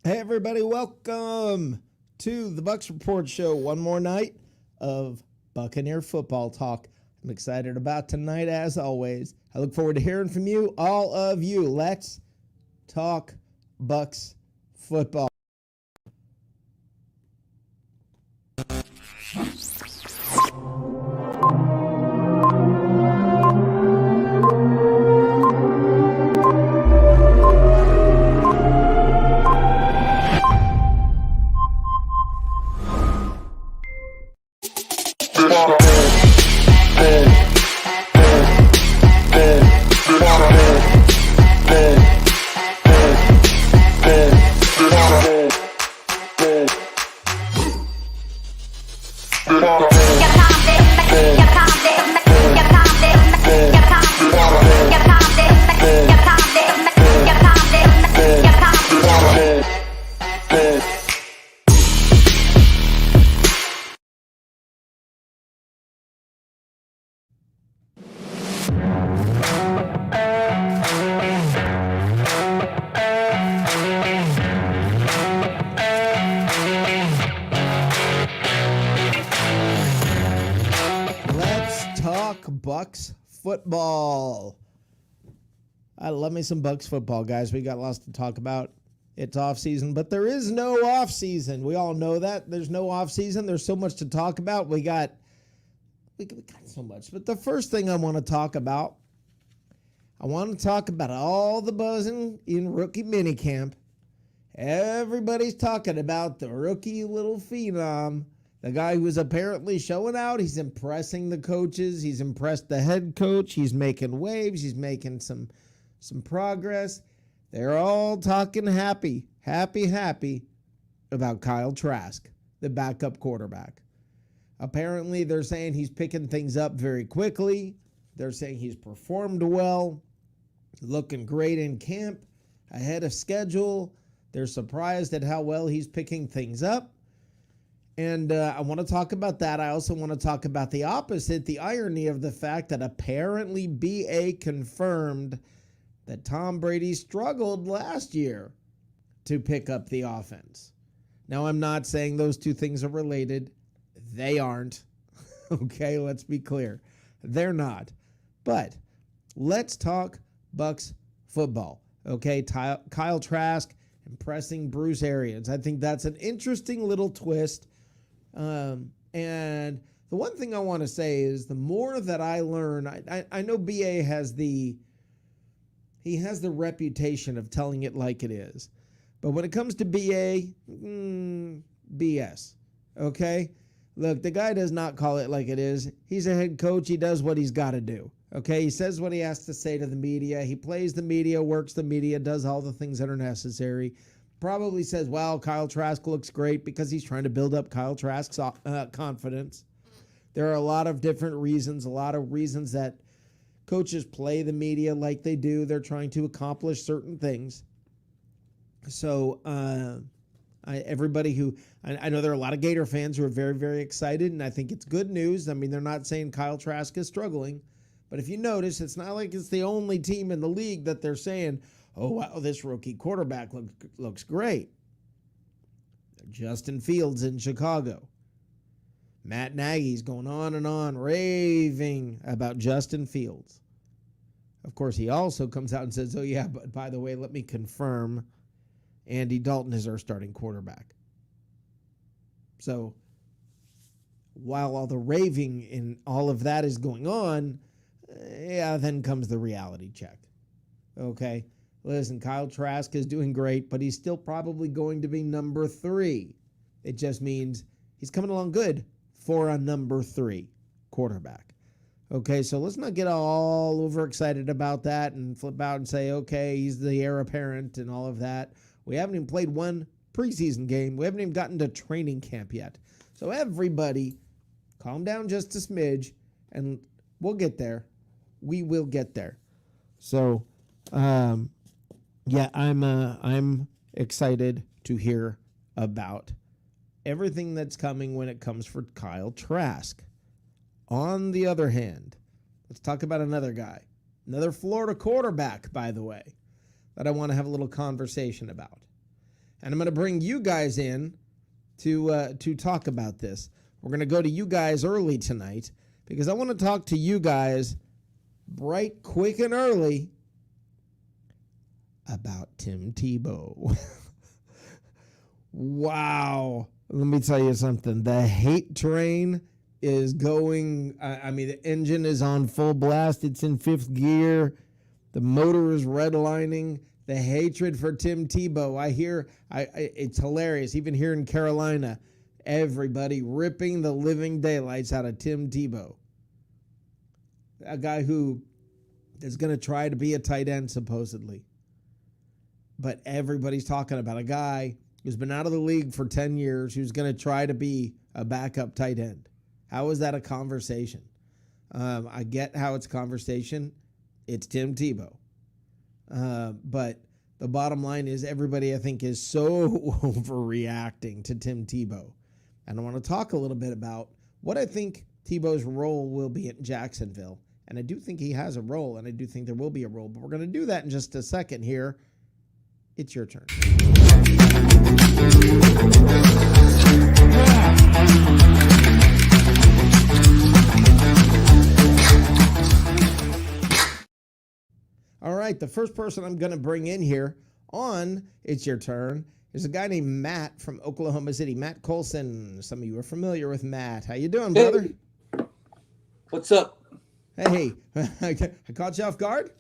Hey everybody, welcome to the Bucs Report Show. One more night of Buccaneer football talk. I'm excited about tonight as always. I look forward to hearing from you, all of you. Let's talk Bucs football. Bucs football. I love me some Bucs football, guys. We got lots to talk about. It's off season, but there is no off season. We all know that. There's no off season. There's so much to talk about. We got so much. But the first thing I want to talk about all the buzzing in rookie minicamp. Everybody's talking about the rookie little phenom. The guy who is apparently showing out. He's impressing the coaches. He's impressed the head coach. He's making waves. He's making some progress. They're all talking happy about Kyle Trask, the backup quarterback. Apparently, they're saying he's picking things up very quickly. They're saying he's performed well, looking great in camp, ahead of schedule. They're surprised at how well he's picking things up. And I want to talk about that. I also want to talk about the opposite, the irony of the fact that apparently BA confirmed that Tom Brady struggled last year to pick up the offense. Now, I'm not saying those two things are related. They aren't. Okay, let's be clear. They're not. But let's talk Bucs football. Okay, Kyle Trask impressing Bruce Arians. I think that's an interesting little twist. And the one thing I want to say is the more that I learn, I know BA has the reputation of telling it like it is. But when it comes to BA, BS. Okay? Look, the guy does not call it like it is. He's a head coach. He does what he's got to do. Okay? He says what he has to say to the media. He plays the media, works the media, does all the things that are necessary. Probably says, well, Kyle Trask looks great because he's trying to build up Kyle Trask's confidence. There are a lot of different reasons, that coaches play the media like they do. They're trying to accomplish certain things. So I know there are a lot of Gator fans who are very, very excited, and I think it's good news. I mean, they're not saying Kyle Trask is struggling. But if you notice, it's not like it's the only team in the league that they're saying, oh, wow, this rookie quarterback looks great. Justin Fields in Chicago. Matt Nagy's going on and on, raving about Justin Fields. Of course, he also comes out and says, oh, yeah, but by the way, let me confirm Andy Dalton is our starting quarterback. So while all the raving and all of that is going on, then comes the reality check. Okay? Listen, Kyle Trask is doing great, but he's still probably going to be number 3. It just means he's coming along good for a number 3 quarterback. Okay, so let's not get all overexcited about that and flip out and say, okay, he's the heir apparent and all of that. We haven't even played one preseason game. We haven't even gotten to training camp yet. So everybody, calm down just a smidge, and we'll get there. We will get there. So, yeah, I'm excited to hear about everything that's coming when it comes for Kyle Trask. On the other hand, let's talk about another guy, another Florida quarterback, by the way, that I want to have a little conversation about. And I'm going to bring you guys in to talk about this. We're going to go to you guys early tonight because I want to talk to you guys bright, quick, and early about Tim Tebow. Wow. Let me tell you something. The hate train is going, the engine is on full blast. It's in fifth gear. The motor is redlining. The hatred for Tim Tebow. It's hilarious. Even here in Carolina, everybody ripping the living daylights out of Tim Tebow. A guy who is going to try to be a tight end, supposedly. But everybody's talking about a guy who's been out of the league for 10 years, who's going to try to be a backup tight end. How is that a conversation? I get how it's a conversation. It's Tim Tebow. But the bottom line is everybody, I think, is so overreacting to Tim Tebow. And I want to talk a little bit about what I think Tebow's role will be at Jacksonville. And I do think he has a role, and I do think there will be a role. But we're going to do that in just a second here. It's your turn. All right, the first person I'm going to bring in here on It's Your Turn is a guy named Matt from Oklahoma City. Matt Colson. Some of you are familiar with Matt. How you doing, brother? Hey. What's up? Hey, I caught you off guard?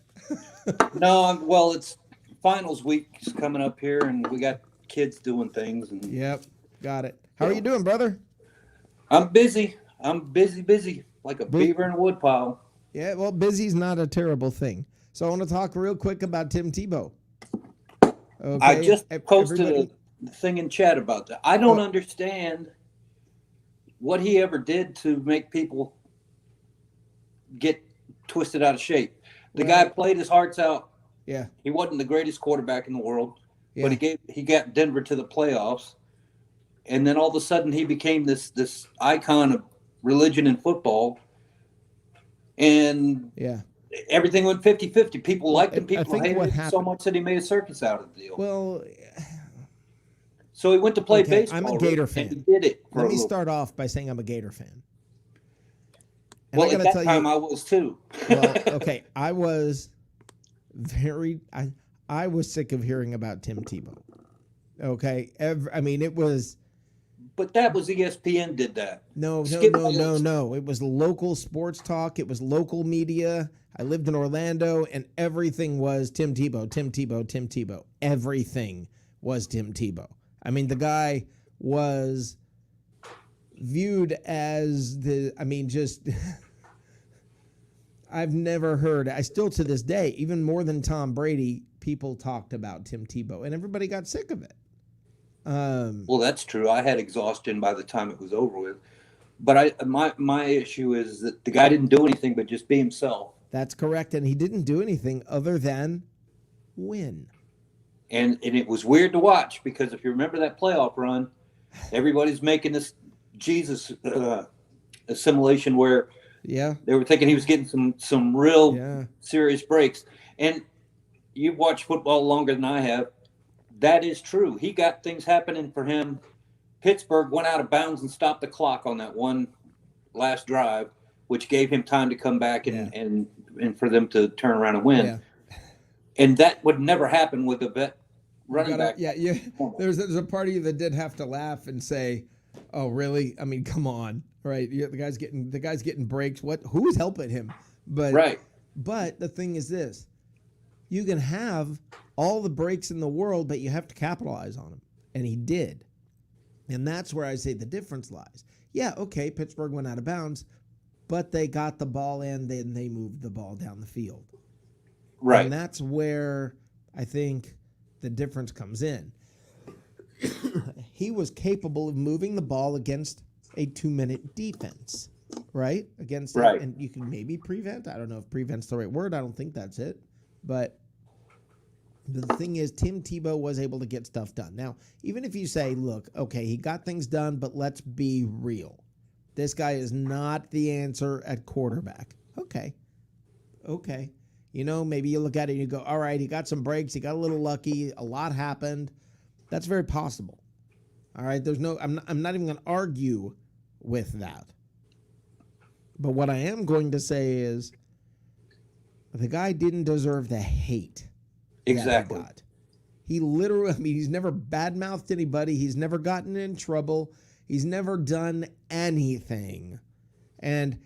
No, well, it's finals week coming up here, and we got kids doing things. And yep, got it. How are you doing, brother? I'm busy. I'm busy, like a beaver in a woodpile. Yeah, well, busy's not a terrible thing. So I want to talk real quick about Tim Tebow. Okay. I just posted a thing in chat about that. I don't understand what he ever did to make people get twisted out of shape. The guy played his hearts out. Yeah. He wasn't the greatest quarterback in the world, yeah. but he got Denver to the playoffs. And then all of a sudden he became this icon of religion in football. And everything went 50-50. People liked him. People hated him so much that he made a circus out of the deal. Well, so he went to play baseball. I'm a Gator fan. And he did it. Let me start off by saying I'm a Gator fan. And well, at that time I was too. Well, okay. I was I was sick of hearing about Tim Tebow. Okay. It was. But that was ESPN did that. No. It was local sports talk. It was local media. I lived in Orlando, and everything was Tim Tebow, Tim Tebow, Tim Tebow. Everything was Tim Tebow. The guy was viewed as I've never heard, I still to this day, even more than Tom Brady, people talked about Tim Tebow, and everybody got sick of it. Well, that's true. I had exhaustion by the time it was over with. But my issue is that the guy didn't do anything but just be himself. That's correct, and he didn't do anything other than win. And it was weird to watch because if you remember that playoff run, everybody's making this Jesus assimilation where they were thinking he was getting some real serious breaks. And you've watched football longer than I have. That is true. He got things happening for him. Pittsburgh went out of bounds and stopped the clock on that one last drive, which gave him time to come back and for them to turn around and win. Yeah. And that would never happen with a vet running back. Yeah. There's a part of you that did have to laugh and say, "Oh, really? Come on, right? The guy's getting breaks. Who's helping him?" But the thing is this: you can have all the breaks in the world, but you have to capitalize on them, and he did. And that's where I say the difference lies. Yeah, okay, Pittsburgh went out of bounds, but they got the ball in, then they moved the ball down the field. Right. And that's where I think the difference comes in. He was capable of moving the ball against a 2-minute defense, right? And you can maybe prevent. I don't know if prevent's the right word. I don't think that's it. But the thing is, Tim Tebow was able to get stuff done. Now, even if you say, look, okay, he got things done, but let's be real. This guy is not the answer at quarterback. Okay. Maybe you look at it and you go, all right, he got some breaks. He got a little lucky. A lot happened. That's very possible. All right. I'm not even going to argue with that. But what I am going to say is the guy didn't deserve the hate Exactly. that he got. He literally, he's never badmouthed anybody. He's never gotten in trouble. He's never done anything. And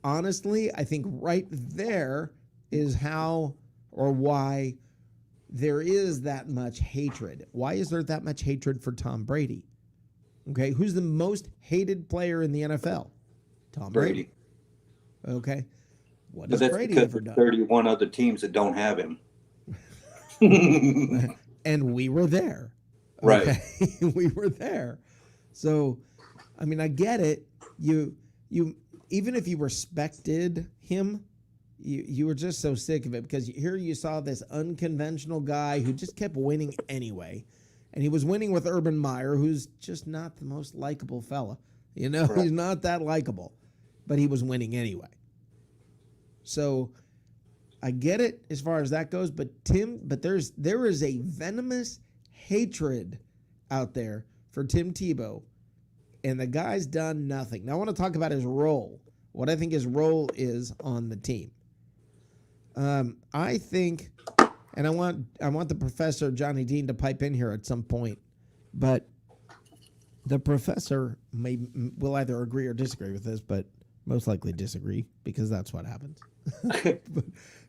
honestly, I think right there is how or why there is that much hatred. Why is there that much hatred for Tom Brady? Okay, who's the most hated player in the NFL? Tom Brady. Okay. What has Brady ever done? 31 other teams that don't have him. And we were there. Okay? Right. We were there. So, I mean, I get it. You even if you respected him, you were just so sick of it because here you saw this unconventional guy who just kept winning anyway. And he was winning with Urban Meyer, who's just not the most likable fella. You know, right. He's not that likable, but he was winning anyway. So I get it as far as that goes, but there is a venomous hatred out there for Tim Tebow, and the guy's done nothing. Now I want to talk about his role, what I think his role is on the team. I think, and I want the professor, Johnny Dean, to pipe in here at some point, but the professor will either agree or disagree with this, but most likely disagree because that's what happens.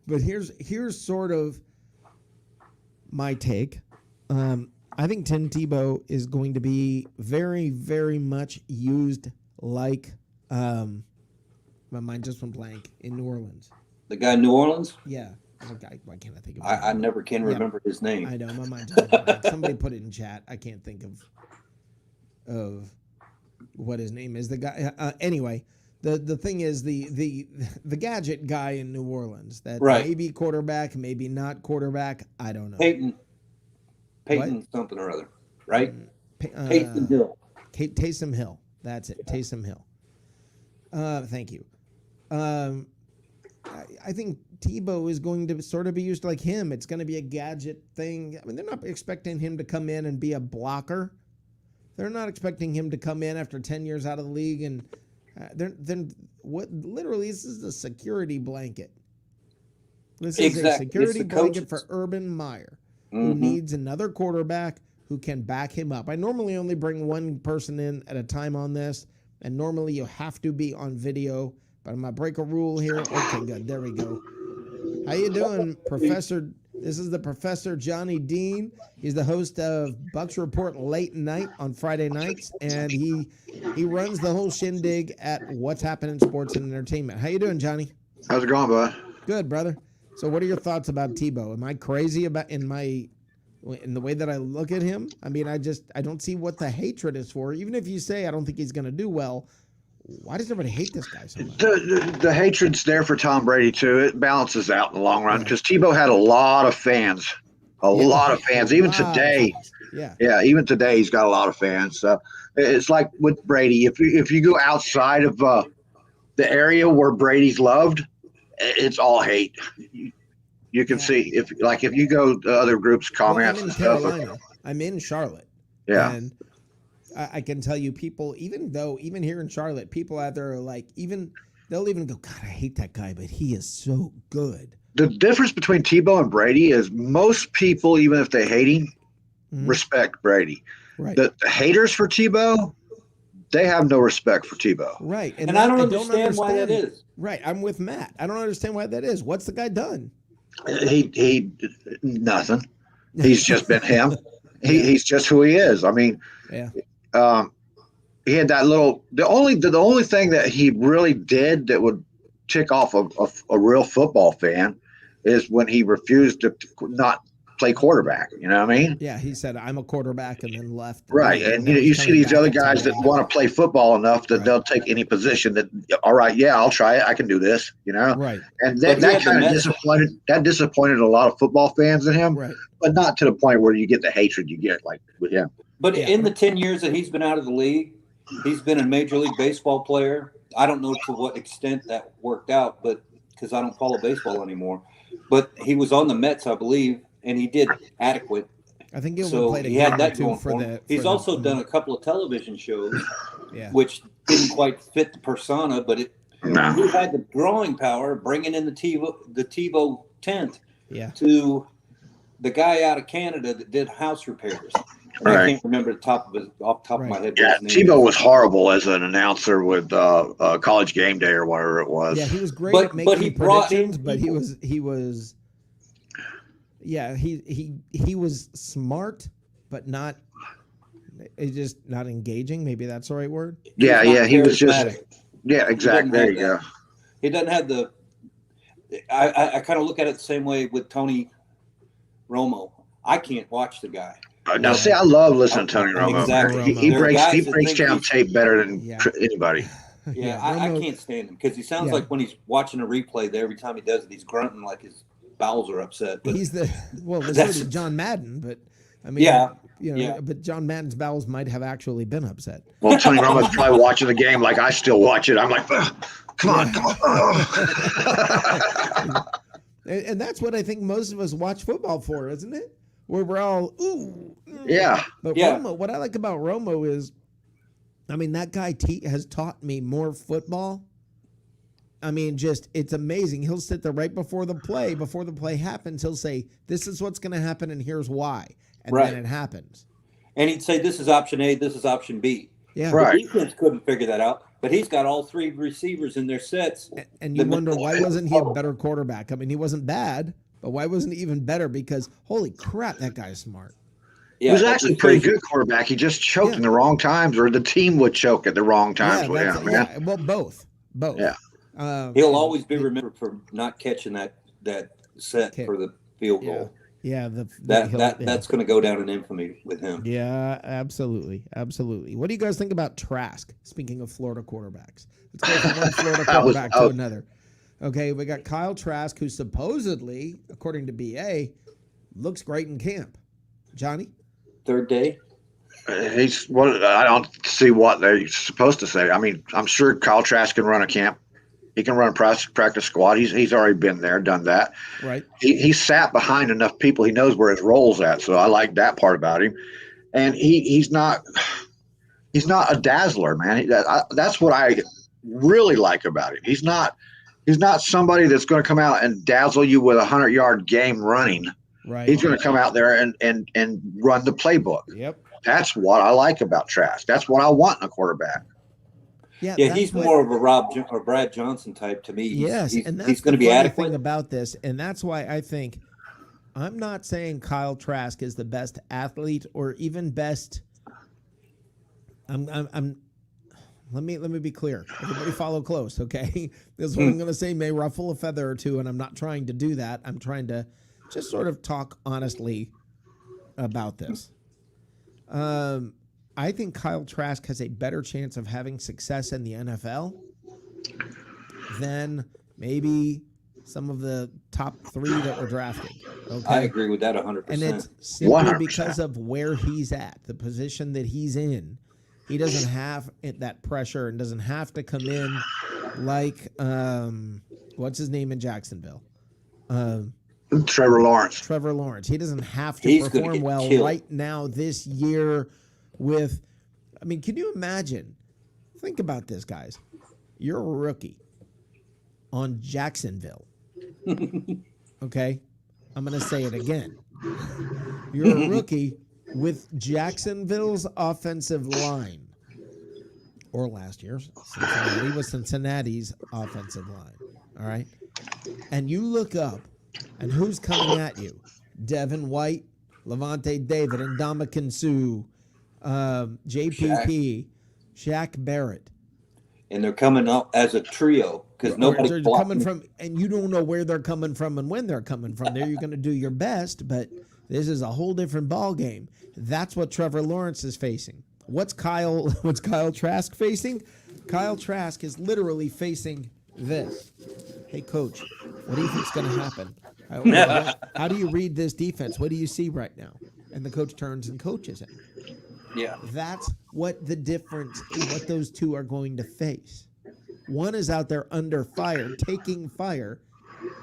but here's sort of my take. I think Tim Tebow is going to be very, very much used like my mind just went blank in New Orleans. The guy in New Orleans? Yeah. Why can't I think of it? I never can remember his name. I know, my mind just went blank. Somebody put it in chat. I can't think of what his name is. The guy anyway. The thing is the gadget guy in New Orleans that right. Maybe quarterback, maybe not quarterback. I don't know. Peyton what? Something or other, right? Taysom Hill. Taysom Hill. That's it. Taysom Hill. Thank you. I think Tebow is going to sort of be used like him. It's going to be a gadget thing. I mean, they're not expecting him to come in and be a blocker. They're not expecting him to come in after 10 years out of the league and then what? Literally, this is a security blanket. This is a security blanket for Urban Meyer, who needs another quarterback who can back him up. I normally only bring one person in at a time on this, and normally you have to be on video. But I'm gonna break a rule here. Okay, good. There we go. How you doing, Professor? This is the Professor Johnny Dean. He's the host of Bucs Report late night on Friday nights, and he runs the whole shindig at What's Happening in Sports and Entertainment. How you doing, Johnny? How's it going, bud? Good, brother. So what are your thoughts about Tebow? Am I crazy about in the way that I look at him? I mean, I don't see what the hatred is for. Even if you say I don't think he's going to do well, why does everybody hate this guy so much? The hatred's there for Tom Brady, too. It balances out in the long run because Tebow had a lot of fans. A lot of fans. Even today. Yeah, even today he's got a lot of fans. So it's like with Brady. If you go outside of the area where Brady's loved, it's all hate. You can see if you go to other groups' comments. I'm in Carolina. I'm in Charlotte. Yeah. And I can tell you people, even here in Charlotte, people out there are like, they'll even go, God, I hate that guy, but he is so good. The difference between Tebow and Brady is most people, even if they hate him, respect Brady. Right. The haters for Tebow, they have no respect for Tebow. Right. And I don't understand why that is. Right. I'm with Matt. I don't understand why that is. What's the guy done? He nothing. He's just been him. He's just who he is. I mean, yeah. He had that the only thing that he really did that would tick off a real football fan is when he refused to not play quarterback. You know what I mean? Yeah, he said, I'm a quarterback, and then left. Right. And you see these other guys that want to play football enough that they'll take any position that, all right, yeah, I'll try it. I can do this, you know? Right. And that kind of disappointed a lot of football fans in him, right. But not to the point where you get the hatred you get like with him. But in the 10 years that he's been out of the league, he's been a Major League Baseball player. I don't know to what extent that worked out, but because I don't follow baseball anymore. But he was on the Mets, I believe, and he did adequate. I think he so played a he game had or that two going for for the. him. He's also done a couple of television shows, which didn't quite fit the persona, but he had the drawing power, bringing in the TiVo tent to the guy out of Canada that did house repairs. I can't remember off the top of my head. Yeah, Tebow was horrible as an announcer with College Game Day or whatever it was. Yeah, he was great at making predictions, but he was smart, but not. It's just not engaging. Maybe that's the right word. He was just. Yeah, exactly. There you go. He doesn't have the. I kind of look at it the same way with Tony Romo. I can't watch the guy. Now, see, I love listening to Tony Romo. Exactly. He breaks down tape better than anybody. Yeah, I can't stand him because he sounds like when he's watching a replay, that every time he does it, he's grunting like his bowels are upset. But he's that's John Madden, but I mean, but John Madden's bowels might have actually been upset. Well, Tony Romo's probably watching the game like I still watch it. I'm like, come on. And that's what I think most of us watch football for, isn't it? Where we're all, ooh. Yeah. But Romo, what I like about Romo is, I mean, that guy has taught me more football. I mean, it's amazing. He'll sit there right before the play happens. He'll say, this is what's going to happen, and here's why. And then it happens. And he'd say, this is option A, this is option B. Yeah. The defense couldn't figure that out, but he's got all three receivers in their sets. And you wonder, why wasn't he a better quarterback? I mean, he wasn't bad, but why wasn't he even better? Because, holy crap, that guy's smart. Yeah, he was actually a pretty good quarterback. He just choked in the wrong times, or the team would choke at the wrong times with him, man. Yeah, well, both. Yeah. He'll always be remembered for not catching that set for the field goal. Yeah, that's going to go down in infamy with him. Yeah, absolutely. What do you guys think about Trask? Speaking of Florida quarterbacks, let's go from one Florida quarterback to another. Okay, we got Kyle Trask, who supposedly, according to BA, looks great in camp. Johnny? Third day? I don't see what they're supposed to say. I mean, I'm sure Kyle Trask can run a camp. He can run a practice squad. He's already been there, done that. Right. He sat behind enough people. He knows where his role's at. So I like that part about him. And he's not a dazzler, man. That's what I really like about him. He's not somebody that's going to come out and dazzle you with a 100-yard game running. Right. He's going to come out there and run the playbook. Yep. That's what I like about Trask. That's what I want in a quarterback. Yeah, he's more of a Brad Johnson type to me. Yes, and that's going to be adequate. Thing about this, and that's why I think I'm not saying Kyle Trask is the best athlete or even best. Let me be clear. Everybody follow close, okay? This is what I'm going to say may ruffle a feather or two, and I'm not trying to do that. I'm trying to just sort of talk honestly about this. I think Kyle Trask has a better chance of having success in the NFL than maybe some of the top three that were drafted. Okay? I agree with that 100%. And it's simply 100%. because of where he's at, the position that he's in. He doesn't have that pressure and doesn't have to come in like, what's his name in Jacksonville? Trevor Lawrence. He doesn't have to perform well right now this year with, I mean, can you imagine? Think about this, guys. You're a rookie on Jacksonville. Okay? I'm going to say it again. You're a rookie with Jacksonville's offensive line. Or last year's. Cincinnati was Cincinnati's offensive line. All right? And you look up, and who's coming at you? Devin White, Levante David, and Ndamukong Suh, JPP, Shaq Barrett. And they're coming up as a trio because nobody's coming from, and you don't know where they're coming from and when they're coming from. There you're going to do your best, but this is a whole different ball game. That's what Trevor Lawrence is facing. What's Kyle Trask facing? Kyle Trask is literally facing this. Hey, coach, what do you think's going to happen? How do you read this defense? What do you see right now? And the coach turns and coaches him. Yeah. That's what the difference is, what those two are going to face. One is out there under fire, taking fire,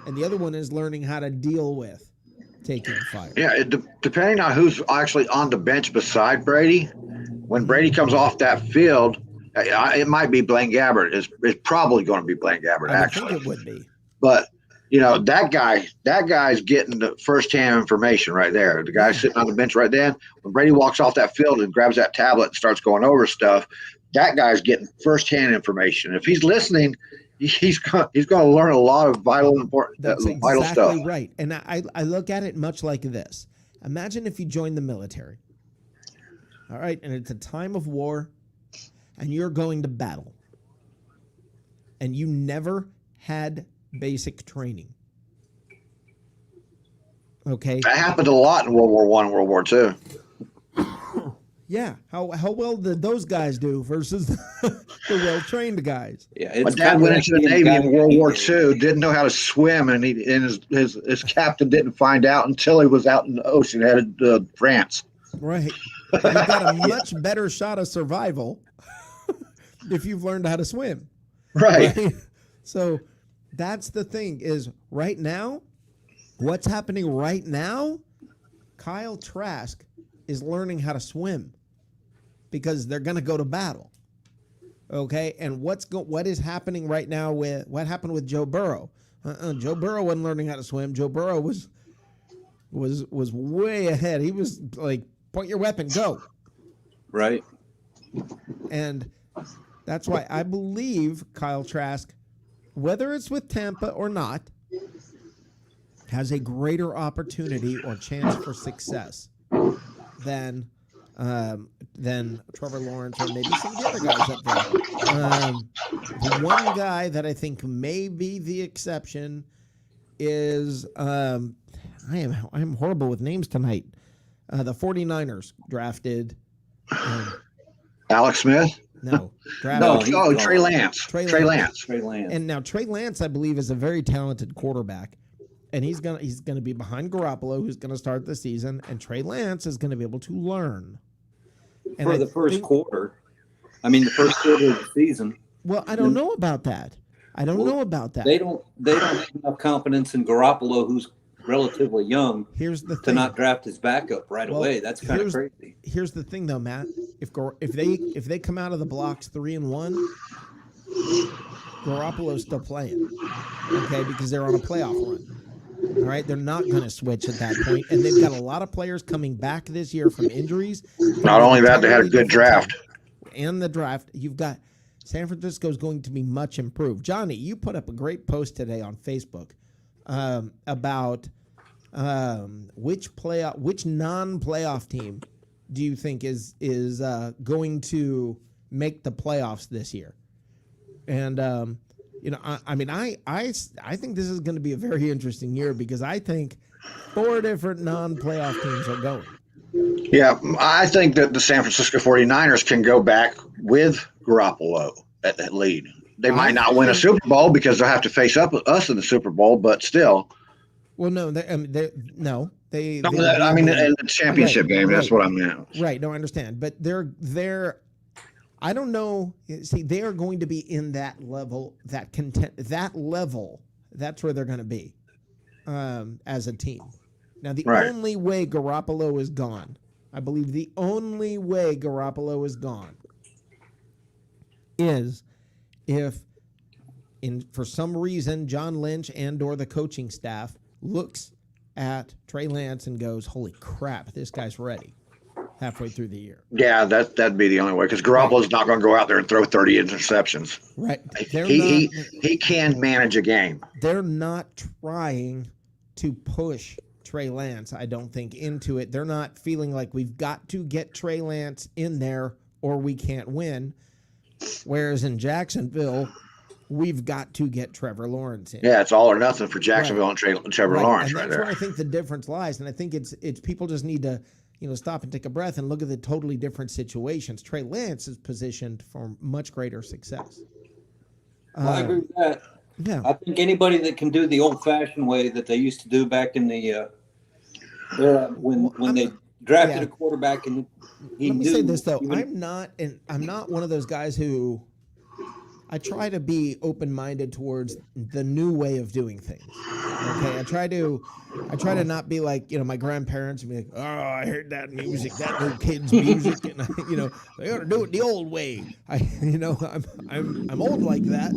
and the other one is learning how to deal with taking fire. Yeah, depending on who's actually on the bench beside Brady, when Brady comes off that field, it might be Blaine Gabbert. It's probably going to be Blaine Gabbert, I actually. think it would be. But, that guy's getting the firsthand information right there. The guy sitting on the bench right then, when Brady walks off that field and grabs that tablet and starts going over stuff, that guy's getting firsthand information. If he's listening, he's going to learn a lot of vital exactly stuff. Right. And I look at it much like this. Imagine if you joined the military. All right, and it's a time of war, and you're going to battle, and you never had basic training. Okay, that happened a lot in World War I and World War II. Yeah, how well did those guys do versus the well-trained guys? Yeah, my dad went into the Navy in World War II, didn't know how to swim, and his captain didn't find out until he was out in the ocean headed to France. Right. You've got a much better shot of survival if you've learned how to swim. Right. So that's the thing is right now, what's happening right now, Kyle Trask is learning how to swim because they're going to go to battle. Okay? And what is happening right now with what happened with Joe Burrow? Joe Burrow wasn't learning how to swim. Joe Burrow was way ahead. He was like, point your weapon, go. Right. And that's why I believe Kyle Trask, whether it's with Tampa or not, has a greater opportunity or chance for success than Trevor Lawrence or maybe some of the other guys up there. The one guy that I think may be the exception is I am horrible with names tonight. The 49ers drafted Alex Smith? No. Trey Lance. Trey Lance. And now Trey Lance, I believe, is a very talented quarterback. And he's gonna be behind Garoppolo, who's gonna start the season, and Trey Lance is gonna be able to learn. And for the first quarter. I mean the first quarter of the season. Well, I don't know about that. They don't have enough confidence in Garoppolo, who's relatively young. Here's the thing. To not draft his backup right away. That's kind of crazy. Here's the thing though, Matt. If they come out of the blocks 3-1, Garoppolo's still playing. Okay, because they're on a playoff run. All right, they're not going to switch at that point, and they've got a lot of players coming back this year from injuries. Not only that, they had a good draft. And the draft, you've got San Francisco is going to be much improved. Johnny, you put up a great post today on Facebook about which non-playoff team do you think is going to make the playoffs this year? And I think this is going to be a very interesting year because I think 4 different non-playoff teams are going. Yeah, I think that the San Francisco 49ers can go back with Garoppolo at that lead. They might not win a Super Bowl because they'll have to face up with us in the Super Bowl, but still. Well, no, in the championship game. That's what I meant. Right. No, I understand, but they're. I don't know. See, they are going to be in that level, that level. That's where they're going to be as a team. Now, the only way Garoppolo is gone, I believe the only way Garoppolo is gone is if, for some reason, John Lynch and/or the coaching staff looks at Trey Lance and goes, "Holy crap, this guy's ready." Halfway through the year. Yeah, that'd be the only way because Garoppolo's not going to go out there and throw 30 interceptions. Right. He can manage a game. They're not trying to push Trey Lance, I don't think, into it. They're not feeling like we've got to get Trey Lance in there or we can't win. Whereas in Jacksonville, we've got to get Trevor Lawrence in. Yeah, it's all or nothing for Jacksonville and Trevor Lawrence and right there. That's where I think the difference lies. And I think it's people just need to stop and take a breath and look at the totally different situations. Trey Lance is positioned for much greater success. I agree with that. Yeah. I think anybody that can do the old-fashioned way that they used to do back in the when they drafted a quarterback and he Let me say this though, I'm not one of those guys who I try to be open-minded towards the new way of doing things. Okay, I try to not be like, my grandparents and be like, oh, I heard that music, that new kid's music, and they ought to do it the old way. I'm old like that,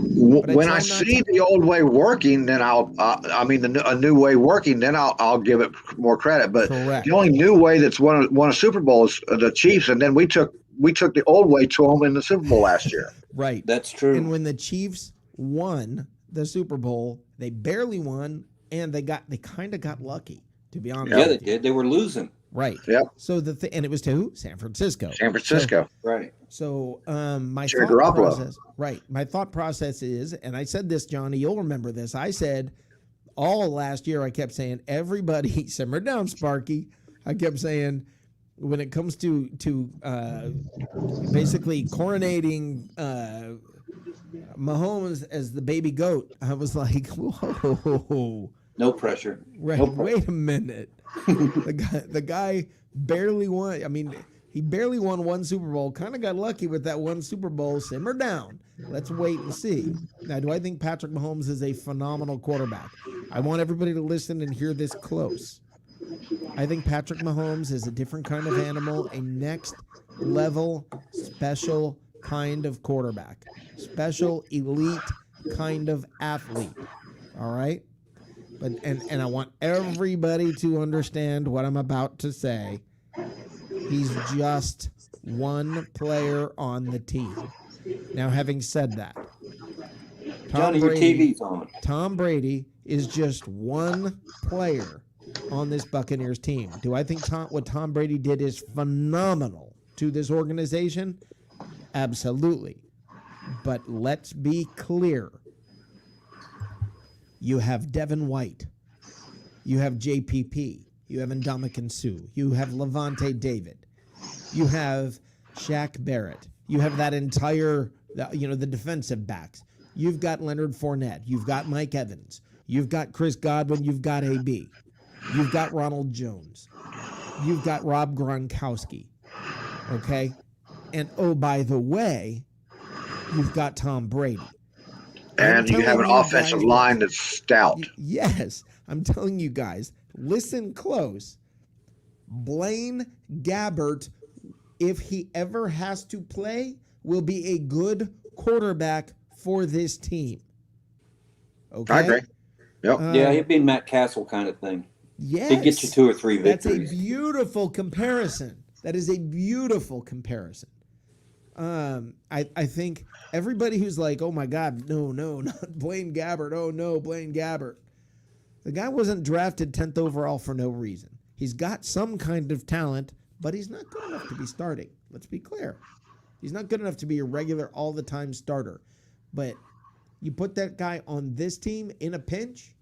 but When I see the old way working, then a new way working, then I'll give it more credit. But Correct. The only new way that's won a Super Bowl is the Chiefs, and then we took the old way to them in the Super Bowl last year. Right. That's true. And when the Chiefs won the Super Bowl, they barely won, and they kind of got lucky, to be honest. Yeah, they did. They were losing. Right. Yep. So and it was to who? San Francisco. Right. So my Jerry thought Garoppolo. process. Right. My thought process is, and I said this, Johnny, you'll remember this. I said all last year, I kept saying, everybody simmer down, Sparky. I kept saying, when it comes to basically coronating Mahomes as the baby goat, I was like, whoa. No pressure. Right. No pressure. Wait a minute. The guy barely won. I mean, he barely won one Super Bowl. Kind of got lucky with that one Super Bowl. Simmer down. Let's wait and see. Now, do I think Patrick Mahomes is a phenomenal quarterback? I want everybody to listen and hear this close. I think Patrick Mahomes is a different kind of animal, a next level, special kind of quarterback, special, elite kind of athlete. All right? But and I want everybody to understand what I'm about to say. He's just one player on the team. Now, having said that, Johnny, your TV's on. Tom Brady is just one player on this Buccaneers team. Do I think what Tom Brady did is phenomenal to this organization? Absolutely. But let's be clear. You have Devin White. You have JPP. You have Ndamukong Suh. You have Levante David. You have Shaq Barrett. You have that entire, the defensive backs. You've got Leonard Fournette. You've got Mike Evans. You've got Chris Godwin. You've got AB. You've got Ronald Jones. You've got Rob Gronkowski. Okay? And, oh, by the way, you've got Tom Brady. And you have an offensive line that's stout. Yes. I'm telling you guys, listen close. Blaine Gabbert, if he ever has to play, will be a good quarterback for this team. Okay? I agree. Yep. Yeah, he'd be Matt Castle kind of thing. Yes. He'd get you 2 or 3 victories. That's a beautiful comparison. That is a beautiful comparison. I think everybody who's like, oh my God, no, not Blaine Gabbert. Oh no, Blaine Gabbert. The guy wasn't drafted 10th overall for no reason. He's got some kind of talent, but he's not good enough to be starting. Let's be clear. He's not good enough to be a regular all the time starter. But you put that guy on this team in a pinch,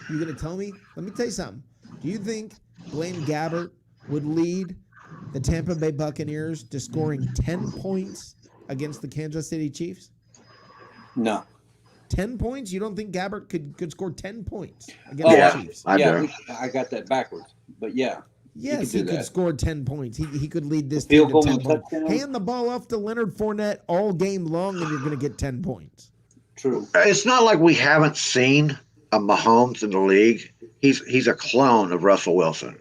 you're going to tell me? Let me tell you something. Do you think Blaine Gabbert would lead the Tampa Bay Buccaneers to scoring 10 points against the Kansas City Chiefs? No. 10 points? You don't think Gabbert could score 10 points against the Chiefs? I got that backwards. But yeah. Yes, he could score 10 points. He could lead this team to 10 points. Hand the ball off to Leonard Fournette all game long, and you're going to get 10 points. True. It's not like we haven't seen a Mahomes in the league. He's a clone of Russell Wilson.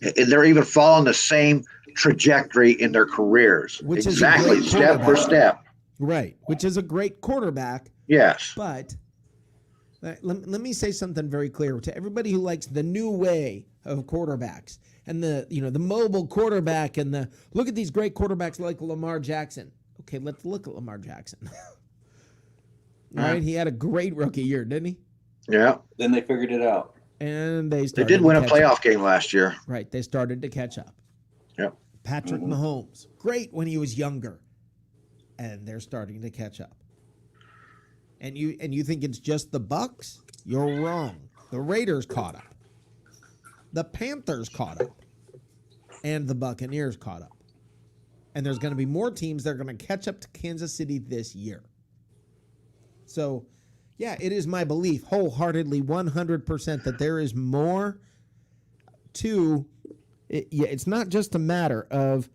They're even following the same trajectory in their careers. Which exactly, is step for step. Right, which is a great quarterback. Yes. But let me say something very clear to everybody who likes the new way of quarterbacks and the mobile quarterback and look at these great quarterbacks like Lamar Jackson. Okay, let's look at Lamar Jackson. All right, he had a great rookie year, didn't he? Yeah. Then they figured it out. And they did win a playoff game last year. Right, they started to catch up. Yep. Patrick Mahomes, great when he was younger, and they're starting to catch up. And you think it's just the Bucs? You're wrong. The Raiders caught up. The Panthers caught up. And the Buccaneers caught up. And there's going to be more teams that are going to catch up to Kansas City this year. So, yeah, it is my belief, wholeheartedly, 100%, that there is more to it. Yeah, it's not just a matter of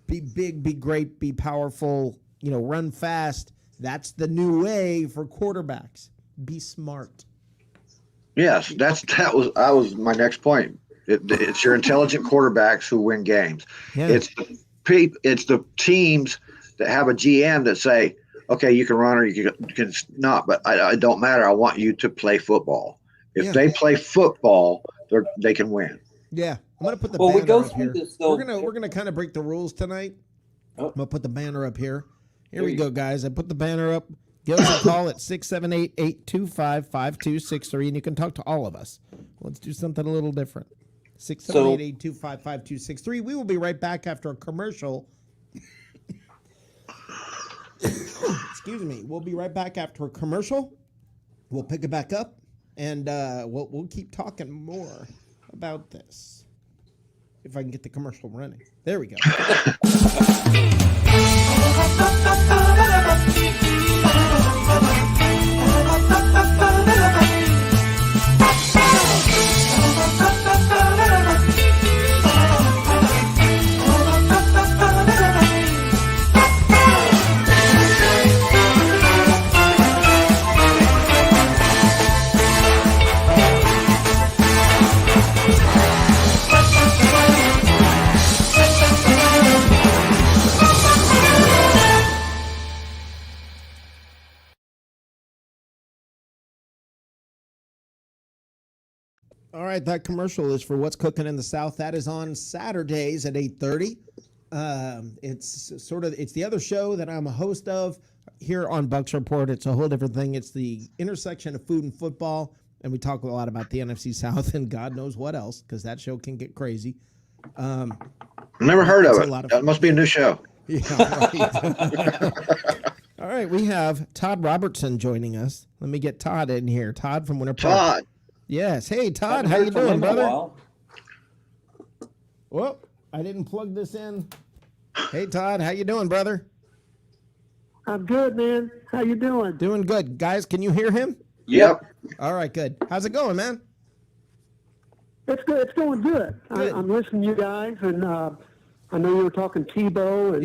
be big, be great, be powerful, run fast. That's the new way for quarterbacks. Be smart. Yes, that was my next point. It's your intelligent quarterbacks who win games. Yeah. It's the teams that have a GM that say, okay, you can run or you can not, but it don't matter. I want you to play football. If they play football, they can win. Yeah, I'm gonna put the banner we go up through here. this, though. We're gonna kind of break the rules tonight. Oh. I'm gonna put the banner up here. Here we go, guys. I put the banner up. Give us a call at 678-825-5263, and you can talk to all of us. Let's do something a little different. 678-825-5263. We will be right back after a commercial. Excuse me. We'll be right back after a commercial. We'll pick it back up, and we'll keep talking more about this. If I can get the commercial running. There we go. All right, that commercial is for What's Cooking in the South. That is on Saturdays at 8:30. It's the other show that I'm a host of here on Bucs Report. It's a whole different thing. It's the intersection of food and football, and we talk a lot about the NFC South and God knows what else, because that show can get crazy. Never heard of it. That must be a new show. Yeah, right. All right, we have Todd Robertson joining us. Let me get Todd in here. Todd from Winter Park. Todd. Yes. Hey, Todd. How you doing, brother? Whoa, I didn't plug this in. Hey, Todd. How you doing, brother? I'm good, man. How you doing? Doing good. Guys, can you hear him? Yep. All right, good. How's it going, man? It's good. It's going good. I'm listening to you guys, and I know you were talking Tebow, and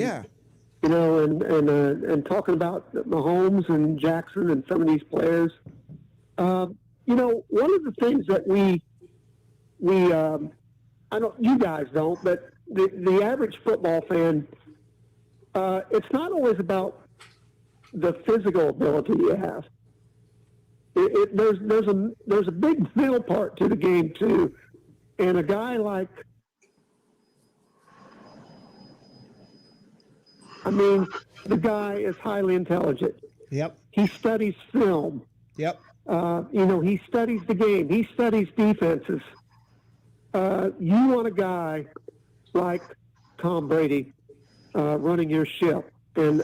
and talking about Mahomes and Jackson and some of these players. One of the things that I don't, you guys don't, but the average football fan, it's not always about the physical ability you have. There's a big mental part to the game too, and a guy like, the guy is highly intelligent. Yep. He studies film. Yep. He studies the game. He studies defenses. You want a guy like Tom Brady running your ship, and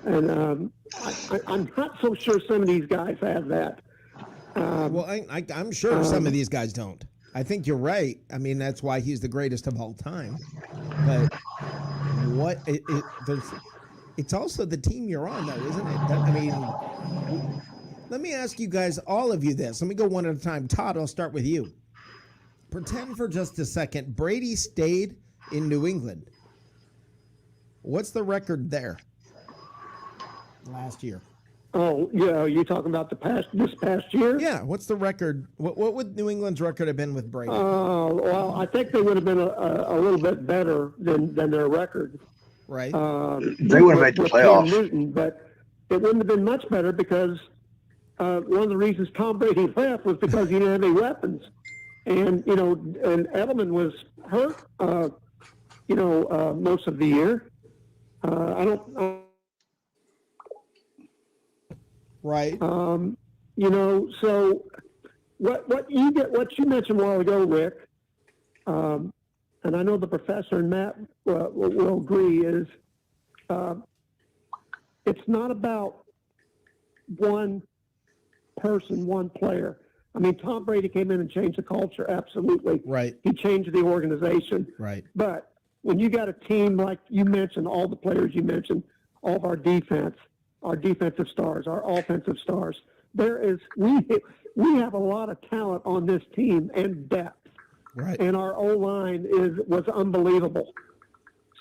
I'm not so sure some of these guys have that. I'm sure some of these guys don't. I think you're right. That's why he's the greatest of all time. But it's also the team you're on, though, isn't it? Let me ask you guys, all of you, this. Let me go one at a time. Todd, I'll start with you. Pretend for just a second Brady stayed in New England. What's the record there last year? Oh, yeah. You're talking about this past year? Yeah. What's the record? What would New England's record have been with Brady? Well, I think they would have been a little bit better than their record. Right. They would have made the playoffs. Newton, but it wouldn't have been much better because one of the reasons Tom Brady left was because he didn't have any weapons. And, and Edelman was hurt, most of the year. Right. So what you mentioned a while ago, Rick, and I know the professor and Matt will agree, is it's not about one person, one player. Tom Brady came in and changed the culture, absolutely. Right. He changed the organization. Right. But when you got a team like you mentioned, all the players you mentioned, all of our defense, our defensive stars, our offensive stars, we have a lot of talent on this team and depth. Right. And our O-line was unbelievable.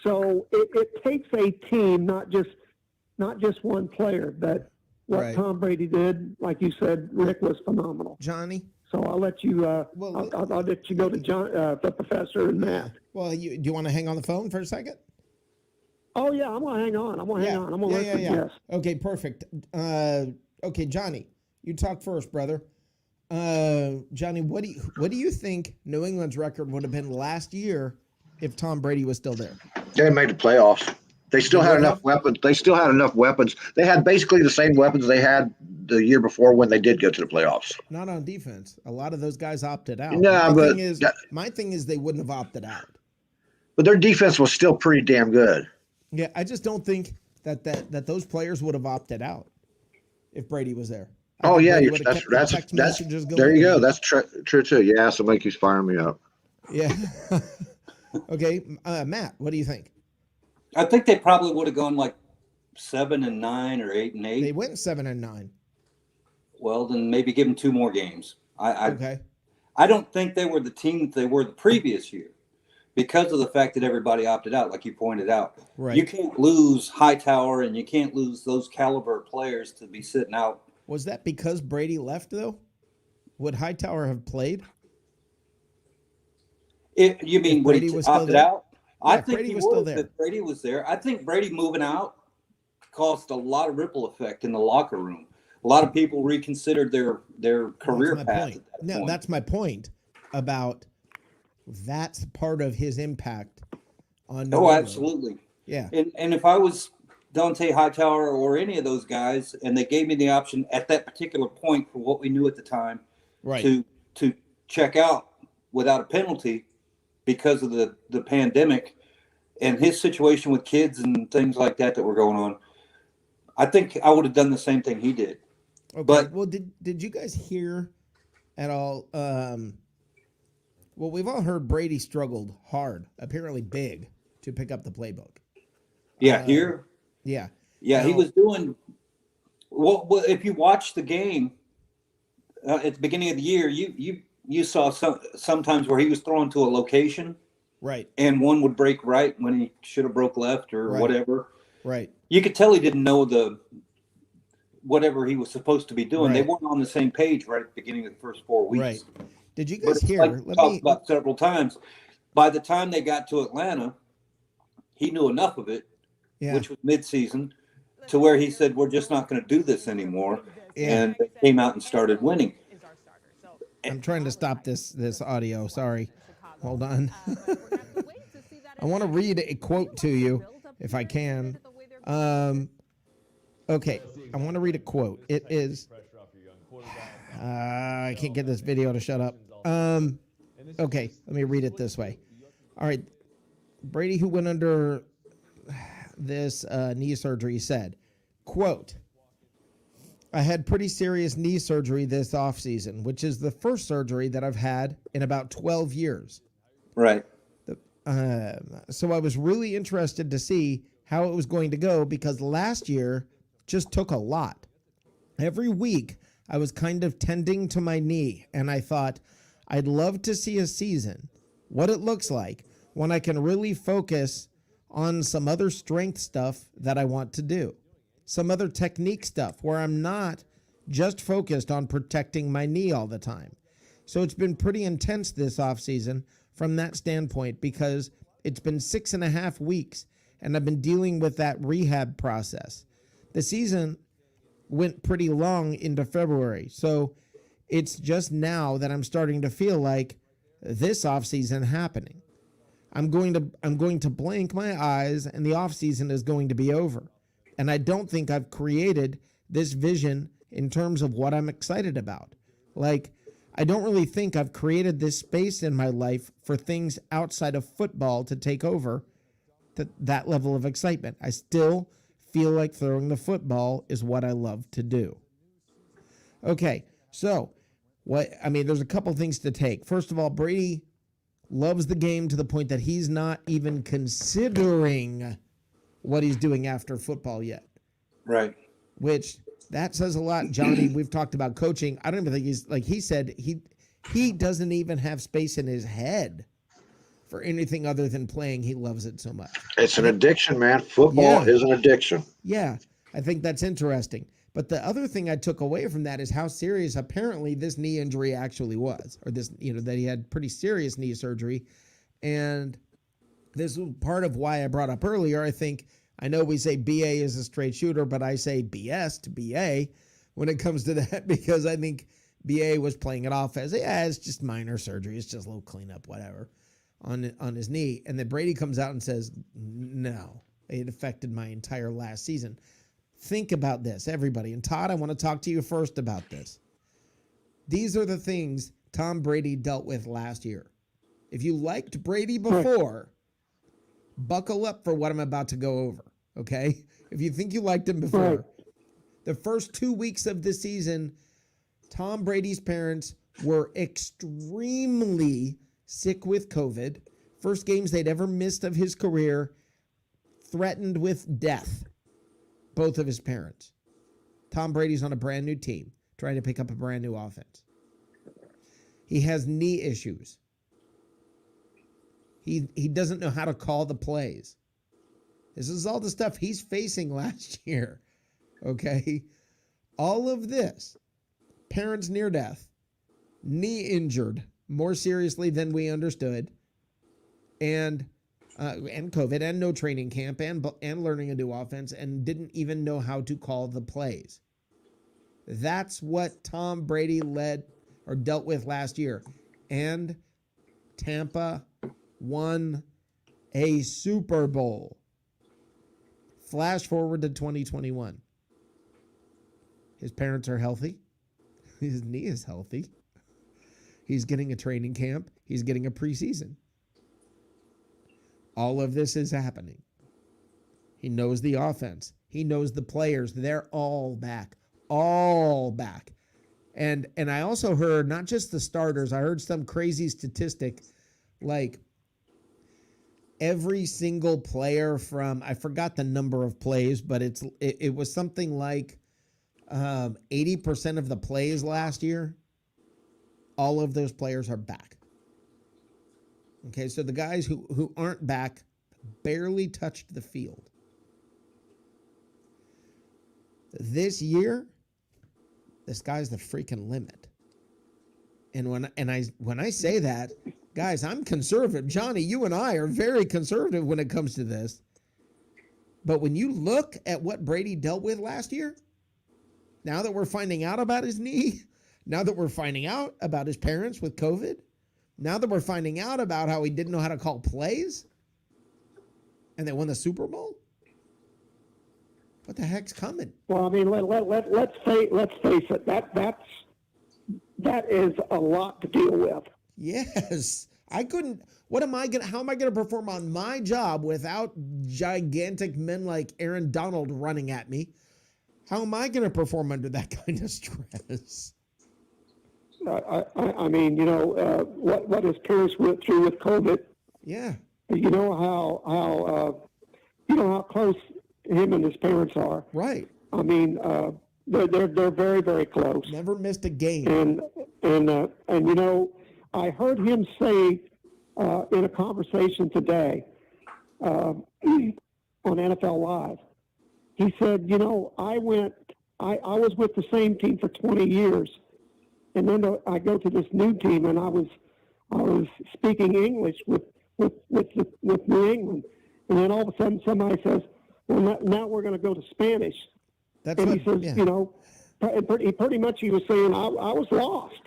So it takes a team, not just not just one player, but what Tom Brady did, like you said, Rick, was phenomenal. Johnny? So I'll let you. I'll let you go to John, the professor, and Matt. Well, do you want to hang on the phone for a second? Oh yeah, I'm gonna hang on. I'm gonna listen. Yes. Okay, perfect. Okay, Johnny, you talk first, brother. Johnny, what do you think New England's record would have been last year if Tom Brady was still there? They made the playoffs. They still had enough weapons. They still had enough weapons. They had basically the same weapons they had the year before when they did go to the playoffs. Not on defense. A lot of those guys opted out. No, my thing is they wouldn't have opted out. But their defense was still pretty damn good. Yeah, I just don't think that those players would have opted out if Brady was there. There you go. That's true too. Yeah, somebody keeps firing me up. Yeah. Okay, Matt, what do you think? I think they probably would have gone like 7-9 or 8-8. They went 7-9. Well, then maybe give them 2 more games. Okay. I don't think they were the team that they were the previous year because of the fact that everybody opted out, like you pointed out. Right. You can't lose Hightower and you can't lose those caliber players to be sitting out. Was that because Brady left, though? Would Hightower have played? You mean when he opted out? Yeah, I think Brady was still there. If Brady was there. I think Brady moving out caused a lot of ripple effect in the locker room. A lot of people reconsidered their career path. No, that's my point about that's part of his impact on. Oh, absolutely. Yeah. And if I was Dante Hightower or any of those guys, and they gave me the option at that particular point for what we knew at the time, right, to check out without a penalty because of the pandemic and his situation with kids and things like that were going on, I think I would have done the same thing he did. Okay. But well, did you guys hear at all? Well, we've all heard Brady struggled hard, apparently big, to pick up the playbook. Yeah, here. Yeah. Yeah, he was doing well. If you watch the game at the beginning of the year, you saw sometimes where he was throwing to a location, right, and one would break right when he should have broke left or whatever. Right. You could tell he didn't know whatever he was supposed to be doing. They weren't on the same page right at the beginning of the first 4 weeks. Right. Did you guys hear? Like we talked about several times. By the time they got to Atlanta, he knew enough of it, which was midseason, to where he said, "We're just not going to do this anymore," and they came out and started winning. I'm trying to stop this audio. Sorry. Hold on. I want to read a quote to you, if I can. Okay. I want to read a quote. It is. I can't get this video to shut up. Okay. Let me read it this way. All right. Brady, who went under this knee surgery, said, quote, "I had pretty serious knee surgery this offseason, which is the first surgery that I've had in about 12 years. Right. So I was really interested to see how it was going to go because last year just took a lot. Every week I was kind of tending to my knee, and I thought I'd love to see a season, what it looks like when I can really focus on some other strength stuff that I want to do. Some other technique stuff where I'm not just focused on protecting my knee all the time. So it's been pretty intense this offseason from that standpoint because it's been 6.5 weeks and I've been dealing with that rehab process. The season went pretty long into February. So it's just now that I'm starting to feel like this offseason happening. I'm going to blink my eyes and the offseason is going to be over. And I don't think I've created this vision in terms of what I'm excited about. Like, I don't really think I've created this space in my life for things outside of football to take over that level of excitement. I still feel like throwing the football is what I love to do. Okay, so there's a couple things to take. First of all, Brady loves the game to the point that he's not even considering what he's doing after football yet. Right. Which, that says a lot. Johnny, we've talked about coaching. I don't even think he's, like he said, he doesn't even have space in his head for anything other than playing. He loves it so much. It's an addiction, man. Football is an addiction. Yeah. I think that's interesting. But the other thing I took away from that is how serious apparently this knee injury actually was, or this, that he had pretty serious knee surgery. And this was part of why I brought up earlier. I know we say BA is a straight shooter, but I say BS to BA when it comes to that, because I think BA was playing it off as, it's just minor surgery. It's just a little cleanup, whatever, on his knee. And then Brady comes out and says, no, it affected my entire last season. Think about this, everybody. And Todd, I want to talk to you first about this. These are the things Tom Brady dealt with last year. If you liked Brady before, buckle up for what I'm about to go over, okay? If you think you liked him before, the first 2 weeks of the season, Tom Brady's parents were extremely sick with COVID. First games they'd ever missed of his career, threatened with death. Both of his parents. Tom Brady's on a brand new team, trying to pick up a brand new offense. He has knee issues. He doesn't know how to call the plays. This is all the stuff he's facing last year. Okay? All of this, parents near death, knee injured more seriously than we understood, and COVID, and no training camp, and learning a new offense, and didn't even know how to call the plays. That's what Tom Brady dealt with last year. And Tampa won a Super Bowl. Flash forward to 2021. His parents are healthy. His knee is healthy. He's getting a training camp. He's getting a preseason. All of this is happening. He knows the offense. He knows the players. They're all back. All back. And I also heard not just the starters. I heard some crazy statistic like every single player from, I forgot the number of plays, but it was something like 80% of the plays last year. All of those players are back. Okay, so the guys who aren't back barely touched the field. This year, the sky's the freaking limit. And when I say that, guys, I'm conservative. Johnny, you and I are very conservative when it comes to this. But when you look at what Brady dealt with last year, now that we're finding out about his knee, now that we're finding out about his parents with COVID, now that we're finding out about how he didn't know how to call plays, and they won the Super Bowl, what the heck's coming? Well, I mean, let's face it. That is a lot to deal with. Yes, I couldn't. How am I gonna perform on my job without gigantic men like Aaron Donald running at me? How am I gonna perform under that kind of stress? I mean, what his parents went through with COVID. Yeah. You know how close him and his parents are. Right. I mean, they're very, very close. Never missed a game. And I heard him say in a conversation today on NFL Live. He said, I was with the same team for 20 years. And then I go to this new team, and I was speaking English with New England, and then all of a sudden somebody says, "Well, now we're going to go to Spanish." He says, pretty much he was saying I was lost,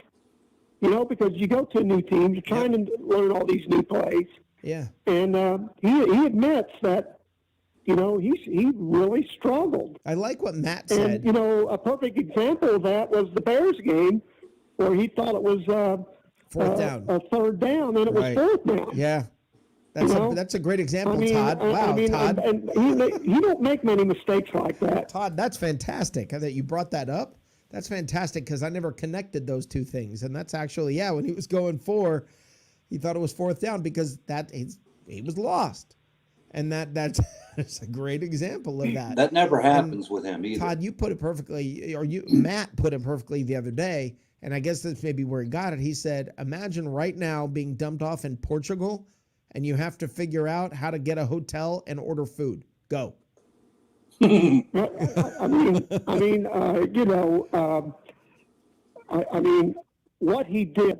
because you go to a new team, you're trying to learn all these new plays. Yeah. And he admits that he really struggled. I like what Matt said. And a perfect example of that was the Bears game, where he thought it was fourth down, a third down, and it was fourth down. Yeah, that's a great example, Todd. Wow, Todd. And he don't make many mistakes like that. Todd, that's fantastic that you brought that up. That's fantastic because I never connected those two things, and that's actually when he was going he thought it was fourth down because he was lost, and that's a great example of that. That never happens with him either. Todd, you put it perfectly, or Matt put it perfectly the other day. And I guess that's maybe where he got it. He said, imagine right now being dumped off in Portugal and you have to figure out how to get a hotel and order food. Go. I mean, what he did,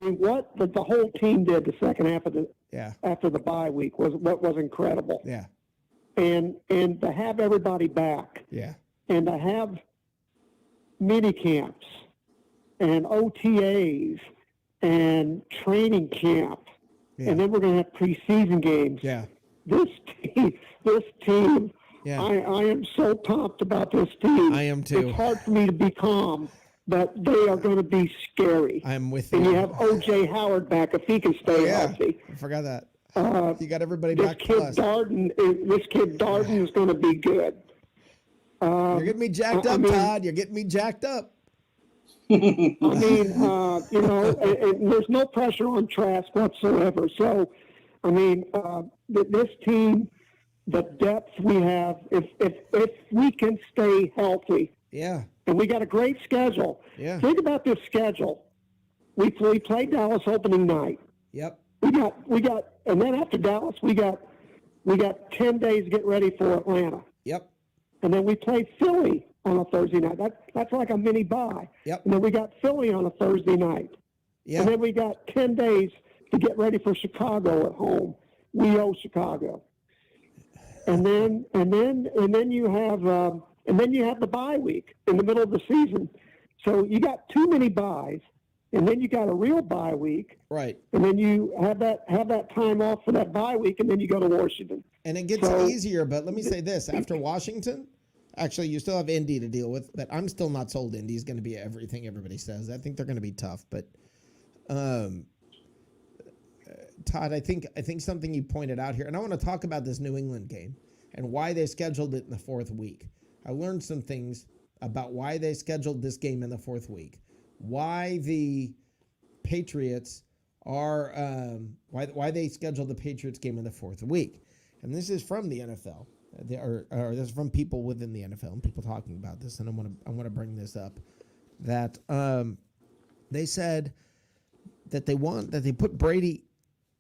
what the whole team did the second half of after the bye week was incredible. Yeah. And to have everybody back. Yeah. And to have mini camps and OTAs and training camp. Yeah. And then we're going to have preseason games. Yeah. This team. Yeah. I am so pumped about this team. I am too. It's hard for me to be calm, but they are going to be scary. I'm with you. And you have O.J. Howard back if he can stay healthy. I forgot that. You got everybody back. This kid Darden is going to be good. You're getting me jacked up, Todd. You're getting me jacked up. I mean, and there's no pressure on Trask whatsoever. So, I mean, this team, the depth we have, if we can stay healthy. Yeah. And we got a great schedule. Yeah. Think about this schedule. We played Dallas opening night. Yep. We got, and then after Dallas, we got 10 days to get ready for Atlanta. Yep. And then we played Philly on a Thursday night. That's like a mini bye. Yep. And then we got Philly on a Thursday night. Yeah. And then we got 10 days to get ready for Chicago at home. We owe Chicago. And then you have the bye week in the middle of the season. So you got too many byes, and then you got a real bye week. Right. And then you have that time off for that bye week, and then you go to Washington. And it gets easier, but let me say this. After Washington, actually, you still have Indy to deal with, but I'm still not sold Indy's going to be everything everybody says. I think they're going to be tough, but Todd, I think something you pointed out here, and I want to talk about this New England game and why they scheduled it in the fourth week. I learned some things about why they scheduled this game in the fourth week, why the Patriots are why they scheduled the Patriots game in the fourth week. And this is from the NFL, or this is from people within the NFL and people talking about this. And I want to bring this up, that they said that they put Brady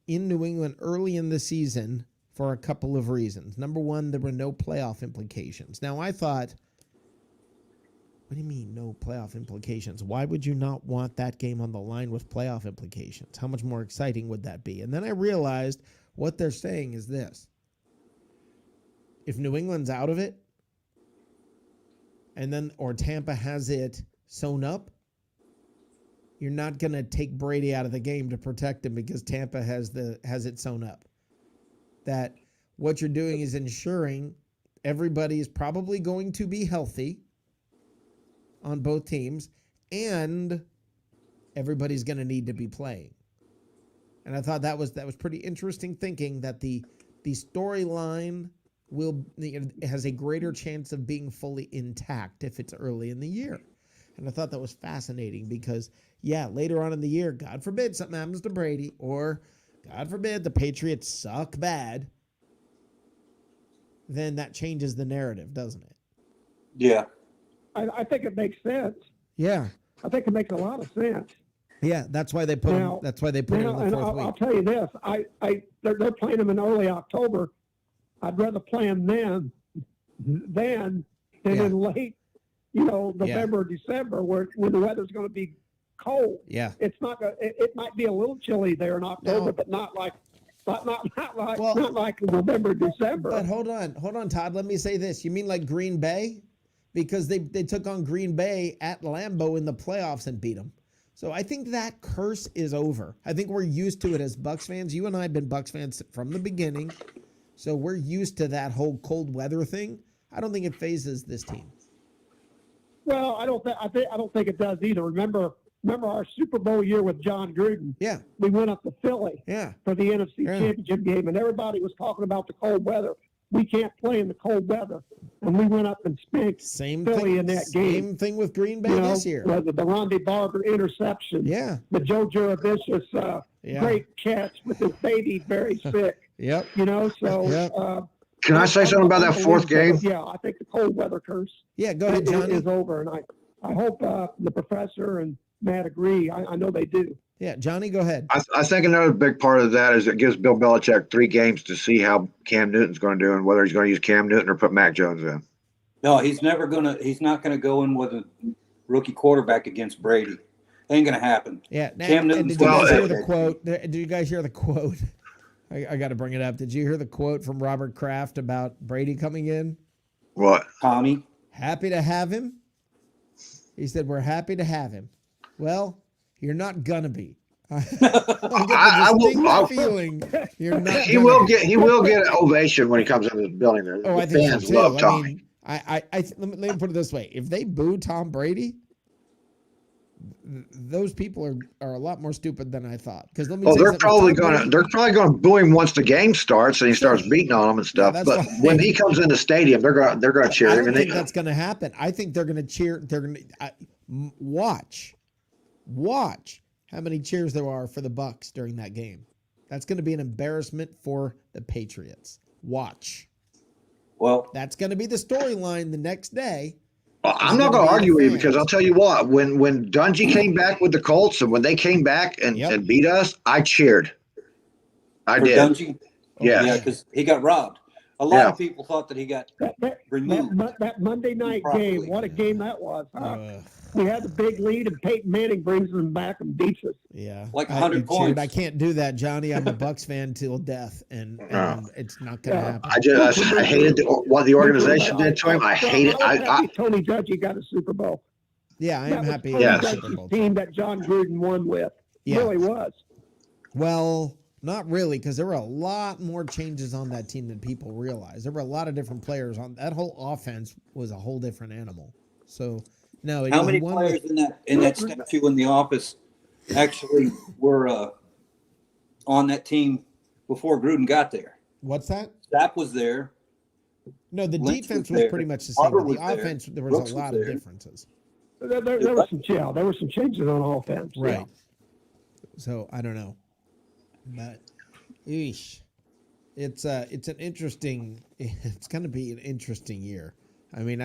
in New England early in the season for a couple of reasons. Number one, there were no playoff implications. Now I thought, what do you mean no playoff implications? Why would you not want that game on the line with playoff implications? How much more exciting would that be? And then I realized what they're saying is this. If New England's out of it, or Tampa has it sewn up, you're not going to take Brady out of the game to protect him because Tampa has it sewn up. That what you're doing is ensuring everybody is probably going to be healthy on both teams, and everybody's going to need to be playing. And I thought that was pretty interesting thinking, that the storyline has a greater chance of being fully intact if it's early in the year. And I thought that was fascinating because, later on in the year, God forbid something happens to Brady, or God forbid the Patriots suck bad, then that changes the narrative, doesn't it? Yeah. I think it makes sense. Yeah. I think it makes a lot of sense. Yeah, that's why they put him. That's why they put him in the fourth week. I'll tell you this: they're playing him in early October. I'd rather play him then than in late, November, December, when the weather's going to be cold. Yeah, it's not. It might be a little chilly there in October, but not like November, December. But hold on, Todd. Let me say this: you mean like Green Bay? Because they took on Green Bay at Lambeau in the playoffs and beat them. So I think that curse is over. I think we're used to it as Bucs fans. You and I have been Bucs fans from the beginning, so we're used to that whole cold weather thing. I don't think it phases this team. Well, I don't think it does either. Remember our Super Bowl year with John Gruden? Yeah. We went up to Philly for the NFC Championship game, and everybody was talking about the cold weather. We can't play in the cold weather. And we went up and spanked Philly in that game. Same thing with Green Bay this year. The Delonte Barber interception. Yeah. The Joe Juravicius great catch with his baby very sick. Yep. Can I say something about that fourth game? Yeah, I think the cold weather curse go ahead, Johnny. is over. And I hope the professor and Matt agree. I know they do. Yeah, Johnny, go ahead. I think another big part of that is it gives Bill Belichick 3 games to see how Cam Newton's going to do and whether he's going to use Cam Newton or put Mac Jones in. No, he's not going to go in with a rookie quarterback against Brady. Ain't going to happen. Yeah. Cam Did Newton's you guys well, hear the quote? Did you guys hear the quote? I got to bring it up. Did you hear the quote from Robert Kraft about Brady coming in? What? Tommy? Happy to have him. He said, "We're happy to have him." Well, you're not gonna be. I get the feeling you're not. He will get an ovation when he comes into the building. There, I think fans so too. love Tommy. Let me put it this way: if they boo Tom Brady, those people are a lot more stupid than I thought. Because they're probably gonna boo him once the game starts and he starts beating on them and stuff. Yeah, but when he comes in the stadium, they're gonna cheer him. I don't think that's gonna happen. I think they're gonna cheer. They're gonna watch how many cheers there are for the Bucs during that game. That's going to be an embarrassment for the Patriots. Watch. Well, that's going to be the storyline the next day. Well, I'm not going to argue with you because I'll tell you what, when Dungy came back with the Colts and when they came back and beat us, I cheered. I did. Dungy? Yeah. Yeah, because he got robbed. A lot of people thought that he got removed. That Monday night game, what a game that was. We had the big lead, and Peyton Manning brings them back and beats us. Yeah, like 100 points. I can't do that, Johnny. I'm a Bucs fan till death, and it's not going to happen. I hated what the organization did to him. I hate it. Tony Judge got a Super Bowl. Yeah, I am happy. The team that John Gruden won with. Yeah. Really was. Well, not really, because there were a lot more changes on that team than people realize. There were a lot of different players on that whole offense. Was a whole different animal. So. No, how many players in that statue in the office actually were on that team before Gruden got there? What's that? Stapp was there. No, the defense was pretty much the same. But the offense, there was a lot of differences. There was some changes on offense. Right. Yeah. So I don't know, but it's an interesting. It's going to be an interesting year. I mean,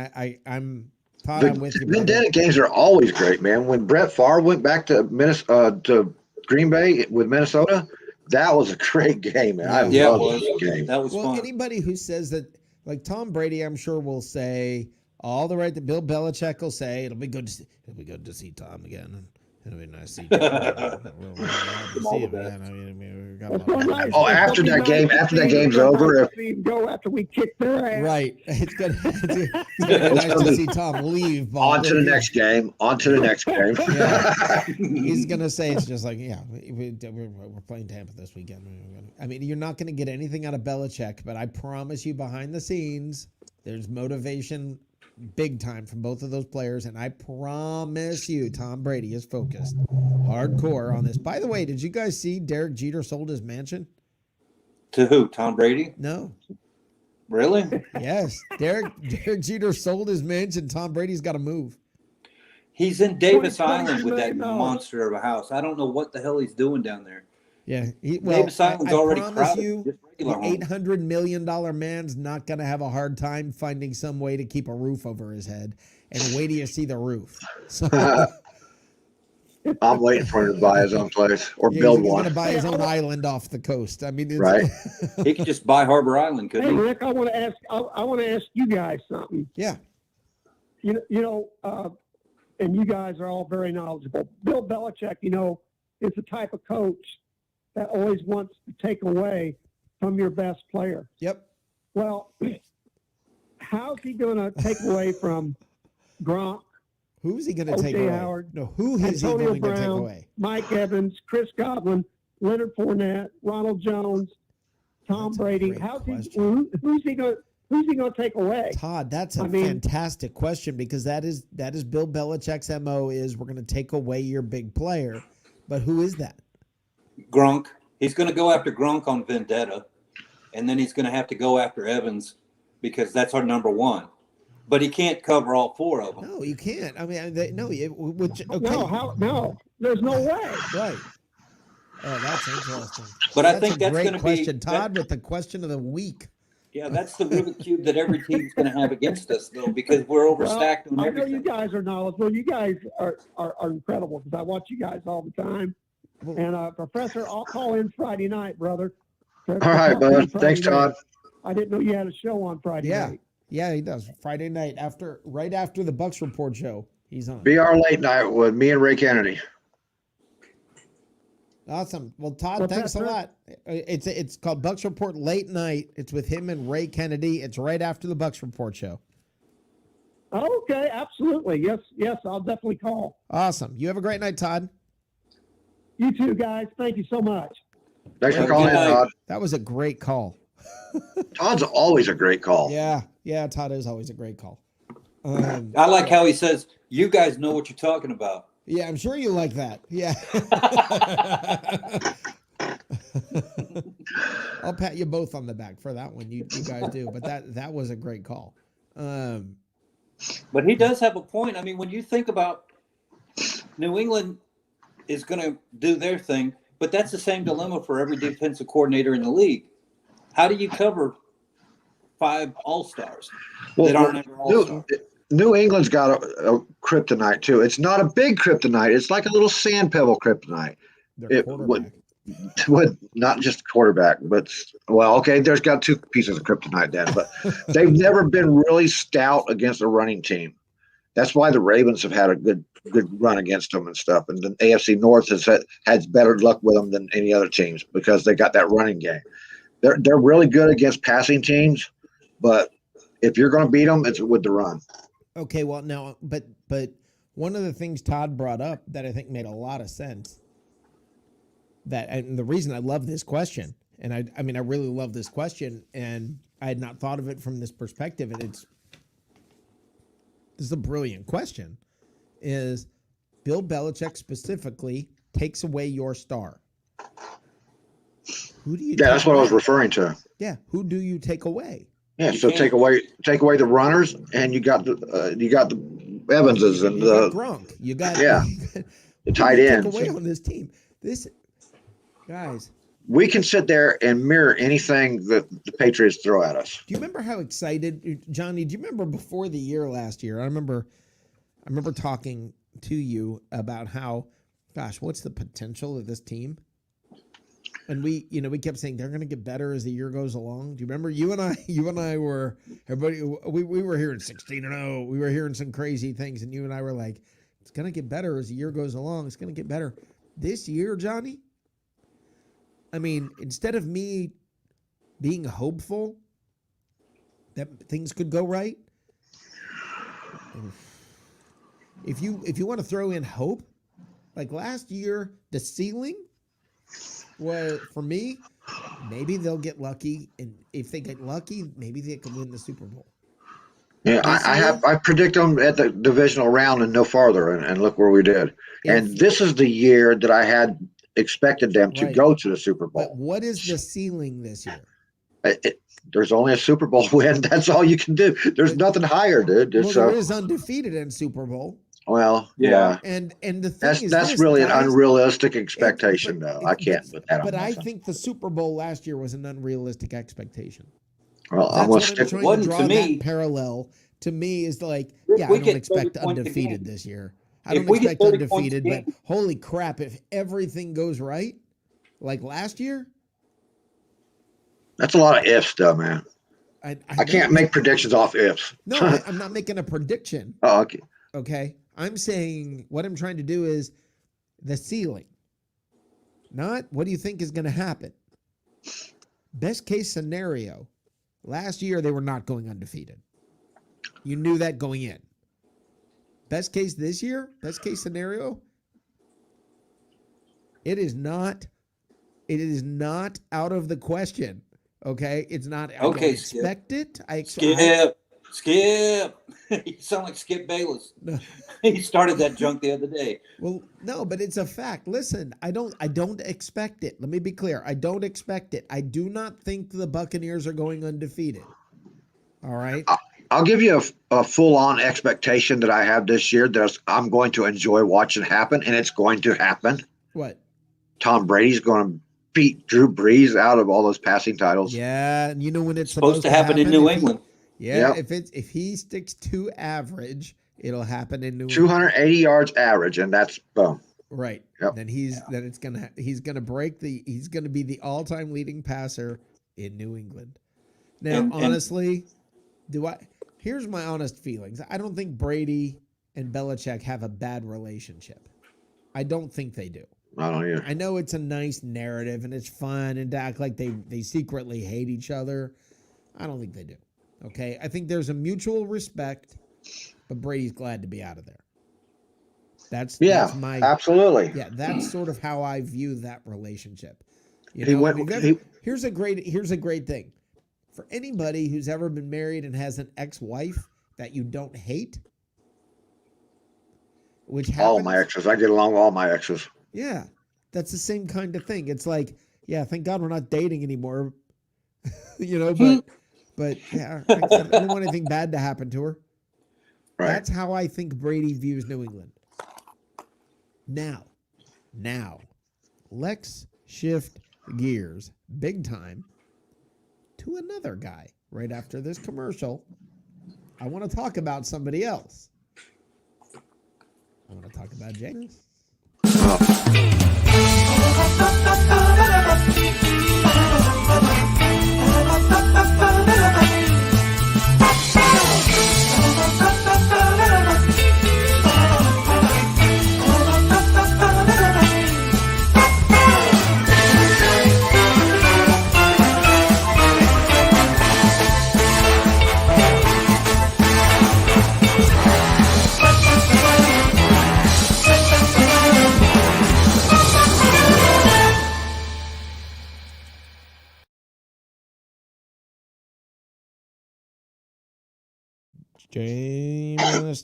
I'm. Todd, I'm with you. Vendetta games are always great, man. When Brett Favre went back to to Green Bay with Minnesota, that was a great game, man. I love that game. That was fun. Anybody who says that, like Tom Brady, I'm sure will say all the right that Bill Belichick will say it'll be good to see Tom again. It'll be nice to see Tom. After that game's over, go after we kick their ass. Right. It's good. It's nice to see Tom leave. On to the next game. Yeah. He's gonna say it's just like, we're playing Tampa this weekend. I mean, you're not gonna get anything out of Belichick, but I promise you, behind the scenes, there's motivation. Big time from both of those players, and I promise you, Tom Brady is focused hardcore on this. By the way, did you guys see Derek Jeter sold his mansion? To who? Tom Brady? No. Really? Yes. Derek Jeter sold his mansion. Tom Brady's got to move. He's in Davis Island with that monster of a house. I don't know what the hell he's doing down there. Yeah, Davis Island's already crowded. You, the $800 million man's not going to have a hard time finding some way to keep a roof over his head. And wait till you see the roof. So I'm waiting for him to buy his own place or build one. He's going to buy his own island off the coast. I mean, right? He could just buy Harbor Island, couldn't he? Rick, I want to ask you guys something. Yeah. And you guys are all very knowledgeable. Bill Belichick, is the type of coach that always wants to take away from your best player. Yep. Well, how's he going to take away from Gronk? Who's he going to take away? Howard, no, who is he going to take away? Mike Evans, Chris Godwin, Leonard Fournette, Ronald Jones, Tom Brady. Who's he going to take away? Todd, that's a fantastic question because that is Bill Belichick's MO is we're going to take away your big player. But who is that? Gronk. He's going to go after Gronk on Vendetta, and then he's going to have to go after Evans because that's our number one. But he can't cover all four of them. No, you can't. I mean, no. No, there's no way. Right. Oh, that's interesting. But I think that's going to be Todd with the question of the week. Yeah, that's the Rubik's Cube that every team's going to have against us, though, because we're overstacked on everything. I know you guys are knowledgeable. You guys are incredible because I watch you guys all the time. And Professor, I'll call in Friday night, brother. All right, bud. Thanks, Todd. I didn't know you had a show on Friday night. Yeah, he does. Friday night right after the Bucs Report show, he's on. Be our late night with me and Ray Kennedy. Awesome. Well, Todd, thanks a lot. It's called Bucs Report Late Night. It's with him and Ray Kennedy. It's right after the Bucs Report show. Okay, absolutely. Yes, I'll definitely call. Awesome. You have a great night, Todd. You too, guys. Thank you so much. Thanks for calling in, Todd. That was a great call. Todd's always a great call. Yeah, Todd is always a great call. I like how he says, "You guys know what you're talking about." Yeah, I'm sure you like that. Yeah. I'll pat you both on the back for that one. You guys do, but that was a great call. But he does have a point. I mean, when you think about New England is going to do their thing, but that's the same dilemma for every defensive coordinator in the league. How do you cover 5 all-stars that aren't ever all-stars? New England's got a kryptonite, too. It's not a big kryptonite. It's like a little sand pebble kryptonite. Not just quarterback, but, there's got 2 pieces of kryptonite then. But they've never been really stout against a running team. That's why the Ravens have had a good run against them and stuff. And the AFC North has better luck with them than any other teams because they got that running game. They're really good against passing teams, but if you're going to beat them, it's with the run. Okay, well now, but one of the things Todd brought up that I think made a lot of sense. And the reason I love this question, and I mean I really love this question, and I had not thought of it from this perspective, and this is a brilliant question. Is Bill Belichick specifically takes away your star? Who do you? Yeah, that's what I was referring to. Yeah, who do you take away? Yeah, so take away the runners, and you got the Evanses and the Gronk. You got the tight ends. Take away on this team. Guys, we can sit there and mirror anything that the Patriots throw at us. Do you remember how excited, Johnny? Do you remember before the year last year? I remember talking to you about how, gosh, what's the potential of this team? And we kept saying they're going to get better as the year goes along. Do you remember you and I were everybody? We were hearing 16-0. We were hearing some crazy things, and you and I were like, it's going to get better as the year goes along. It's going to get better this year, Johnny. I mean, instead of me being hopeful that things could go right, if you want to throw in hope, like last year, the ceiling. Well, for me, maybe they'll get lucky, and if they get lucky, maybe they could win the Super Bowl. Yeah, I predict them at the divisional round and no farther, and look where we did. And this is the year that I had expected them to go to the Super Bowl. But what is the ceiling this year? There's only a Super Bowl win. That's all you can do. There's nothing higher, dude. There is undefeated in Super Bowl. Well, yeah. And the thing that's really an unrealistic expectation, though. I can't put that on. But I think the Super Bowl last year was an unrealistic expectation. Well, I'm going to stick with that parallel to me is like, I don't expect undefeated this year. I don't expect undefeated, but holy crap, if everything goes right, like last year. That's a lot of ifs, though, man. I can't make predictions off ifs. No, I'm not making a prediction. Oh, okay. Okay. I'm saying what I'm trying to do is the ceiling. Not what do you think is going to happen. Best case scenario. Last year, they were not going undefeated. You knew that going in. Best case this year, best case scenario. It is not out of the question. Okay. It's not. I don't expect it. Skip. You sound like Skip Bayless. No. He started that junk the other day. Well, no, but it's a fact. Listen, I don't expect it. Let me be clear. I don't expect it. I do not think the Buccaneers are going undefeated. All right. I'll give you a full-on expectation that I have this year that I'm going to enjoy watching happen, and it's going to happen. What? Tom Brady's going to beat Drew Brees out of all those passing titles. Yeah, and you know when it's supposed to happen in New England. If he sticks to average, it'll happen in New England. 280 yards average, and that's boom. Right. Yep. Then he's gonna be the all-time leading passer in New England. Now, honestly, here's my honest feelings. I don't think Brady and Belichick have a bad relationship. I don't think they do. I don't either. I know it's a nice narrative and it's fun and to act like they secretly hate each other. I don't think they do. Okay? I think there's a mutual respect, but Brady's glad to be out of there. That's my absolutely. Yeah, that's sort of how I view that relationship. Here's a great thing. For anybody who's ever been married and has an ex-wife that you don't hate, which happens. All my exes. I get along with all my exes. Yeah, that's the same kind of thing. It's like, yeah, thank God we're not dating anymore. But yeah, I don't want anything bad to happen to her. Right. That's how I think Brady views New England. Now, let's shift gears big time to another guy right after this commercial. I want to talk about somebody else. I want to talk about James.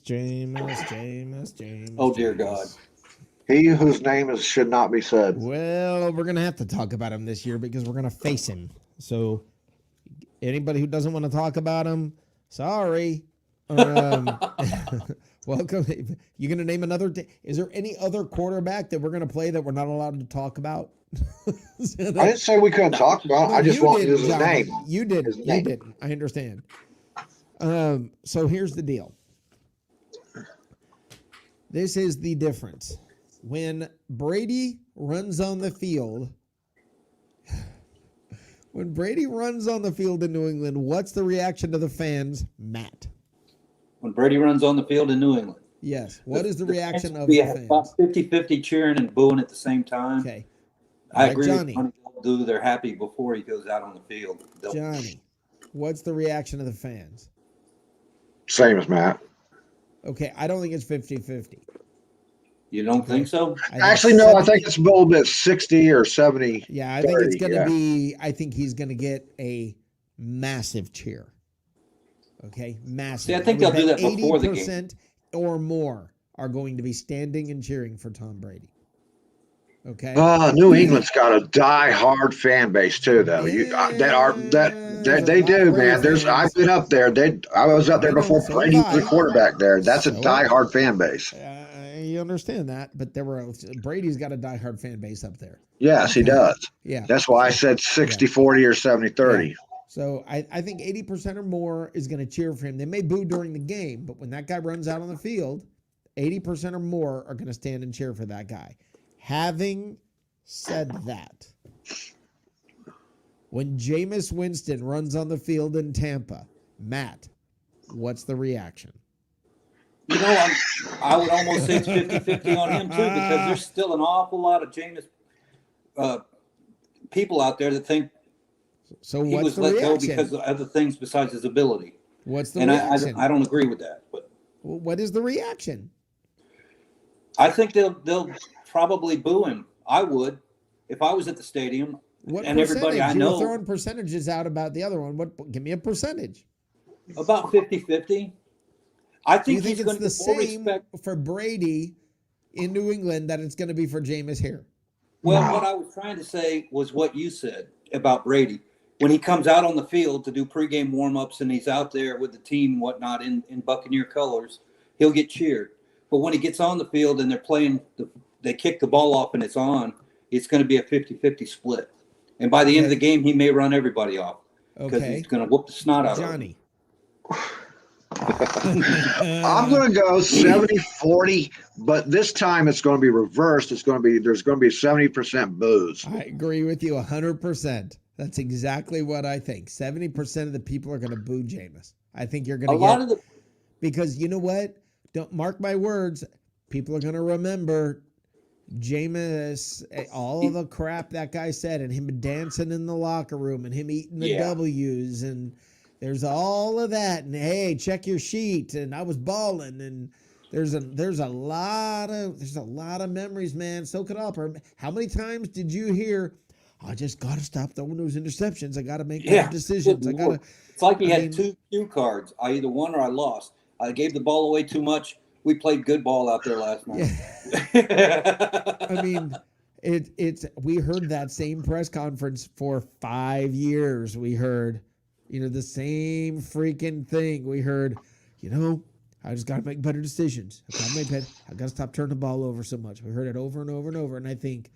James. Oh, dear God. He whose name should not be said. Well, we're going to have to talk about him this year because we're going to face him. So anybody who doesn't want to talk about him, sorry. Welcome. You going to name another? Is there any other quarterback that we're going to play that we're not allowed to talk about? I didn't say we couldn't talk about it. I just want to use his name. You didn't. You didn't. I understand. So here's the deal. This is the difference. When Brady runs on the field, in New England, what's the reaction to the fans, Matt? When Brady runs on the field in New England. Yes. What is the reaction of the fans? About 50-50 cheering and booing at the same time. Okay. I agree with Johnny. They're happy before he goes out on the field. Johnny, what's the reaction of the fans? Same as Matt. Okay, I don't think it's 50-50. You don't think so? Actually, no, I think it's a little bit 60 or 70. Yeah, I think it's going to be, I think he's going to get a massive cheer. Okay, massive. See, I think they'll do that before the game. 80% or more are going to be standing and cheering for Tom Brady. Okay. New England's got a die-hard fan base too, though. They do, man. I've been up there. I was up there before Brady was the quarterback there. That's a die-hard fan base. You understand that, but Brady's got a die-hard fan base up there. Yes, he does. Yeah. That's why I said 60-40 or 70-30. Yeah. So I think 80% or more is going to cheer for him. They may boo during the game, but when that guy runs out on the field, 80% or more are going to stand and cheer for that guy. Having said that, when Jameis Winston runs on the field in Tampa, Matt, what's the reaction? I would almost say it's 50-50 on him too, because there's still an awful lot of Jameis people out there that think he was let go because of other things besides his ability. What's the reaction? I don't agree with that. But what is the reaction? I think they'll probably boo him. I would, if I was at the stadium. What and percentage? Everybody I You know were throwing percentages out about the other one. Give me a percentage. About 50-50. I think Do you think it's the same for Brady in New England that it's going to be for Jameis here? Well, what I was trying to say was what you said about Brady. When he comes out on the field to do pregame warm-ups and he's out there with the team and whatnot in Buccaneer colors, he'll get cheered. But when he gets on the field and they're playing, they kick the ball off and it's on, it's going to be a 50-50 split. And by the end of the game, he may run everybody off because he's going to whoop the snot out of them. Johnny. I'm going to go 70-40, but this time it's going to be reversed. There's going to be 70% booze. I agree with you 100%. That's exactly what I think. 70% of the people are going to boo Jameis. I think you're going to get because you know what? Don't mark my words. People are going to remember Jameis, all of the crap that guy said, and him dancing in the locker room, and him eating the W's, and there's all of that. And hey, check your sheet, and I was balling, and there's a lot of memories, man. Soak it up. Or how many times did you hear? I just got to stop throwing those interceptions. I got to make better decisions. It's like he had two cue cards. I either won or I lost. I gave the ball away too much. We played good ball out there last night. Yeah. I mean, we heard that same press conference for 5 years. We heard, the same freaking thing. We heard, I just got to make better decisions. I got to stop turning the ball over so much. We heard it over and over and over. And I think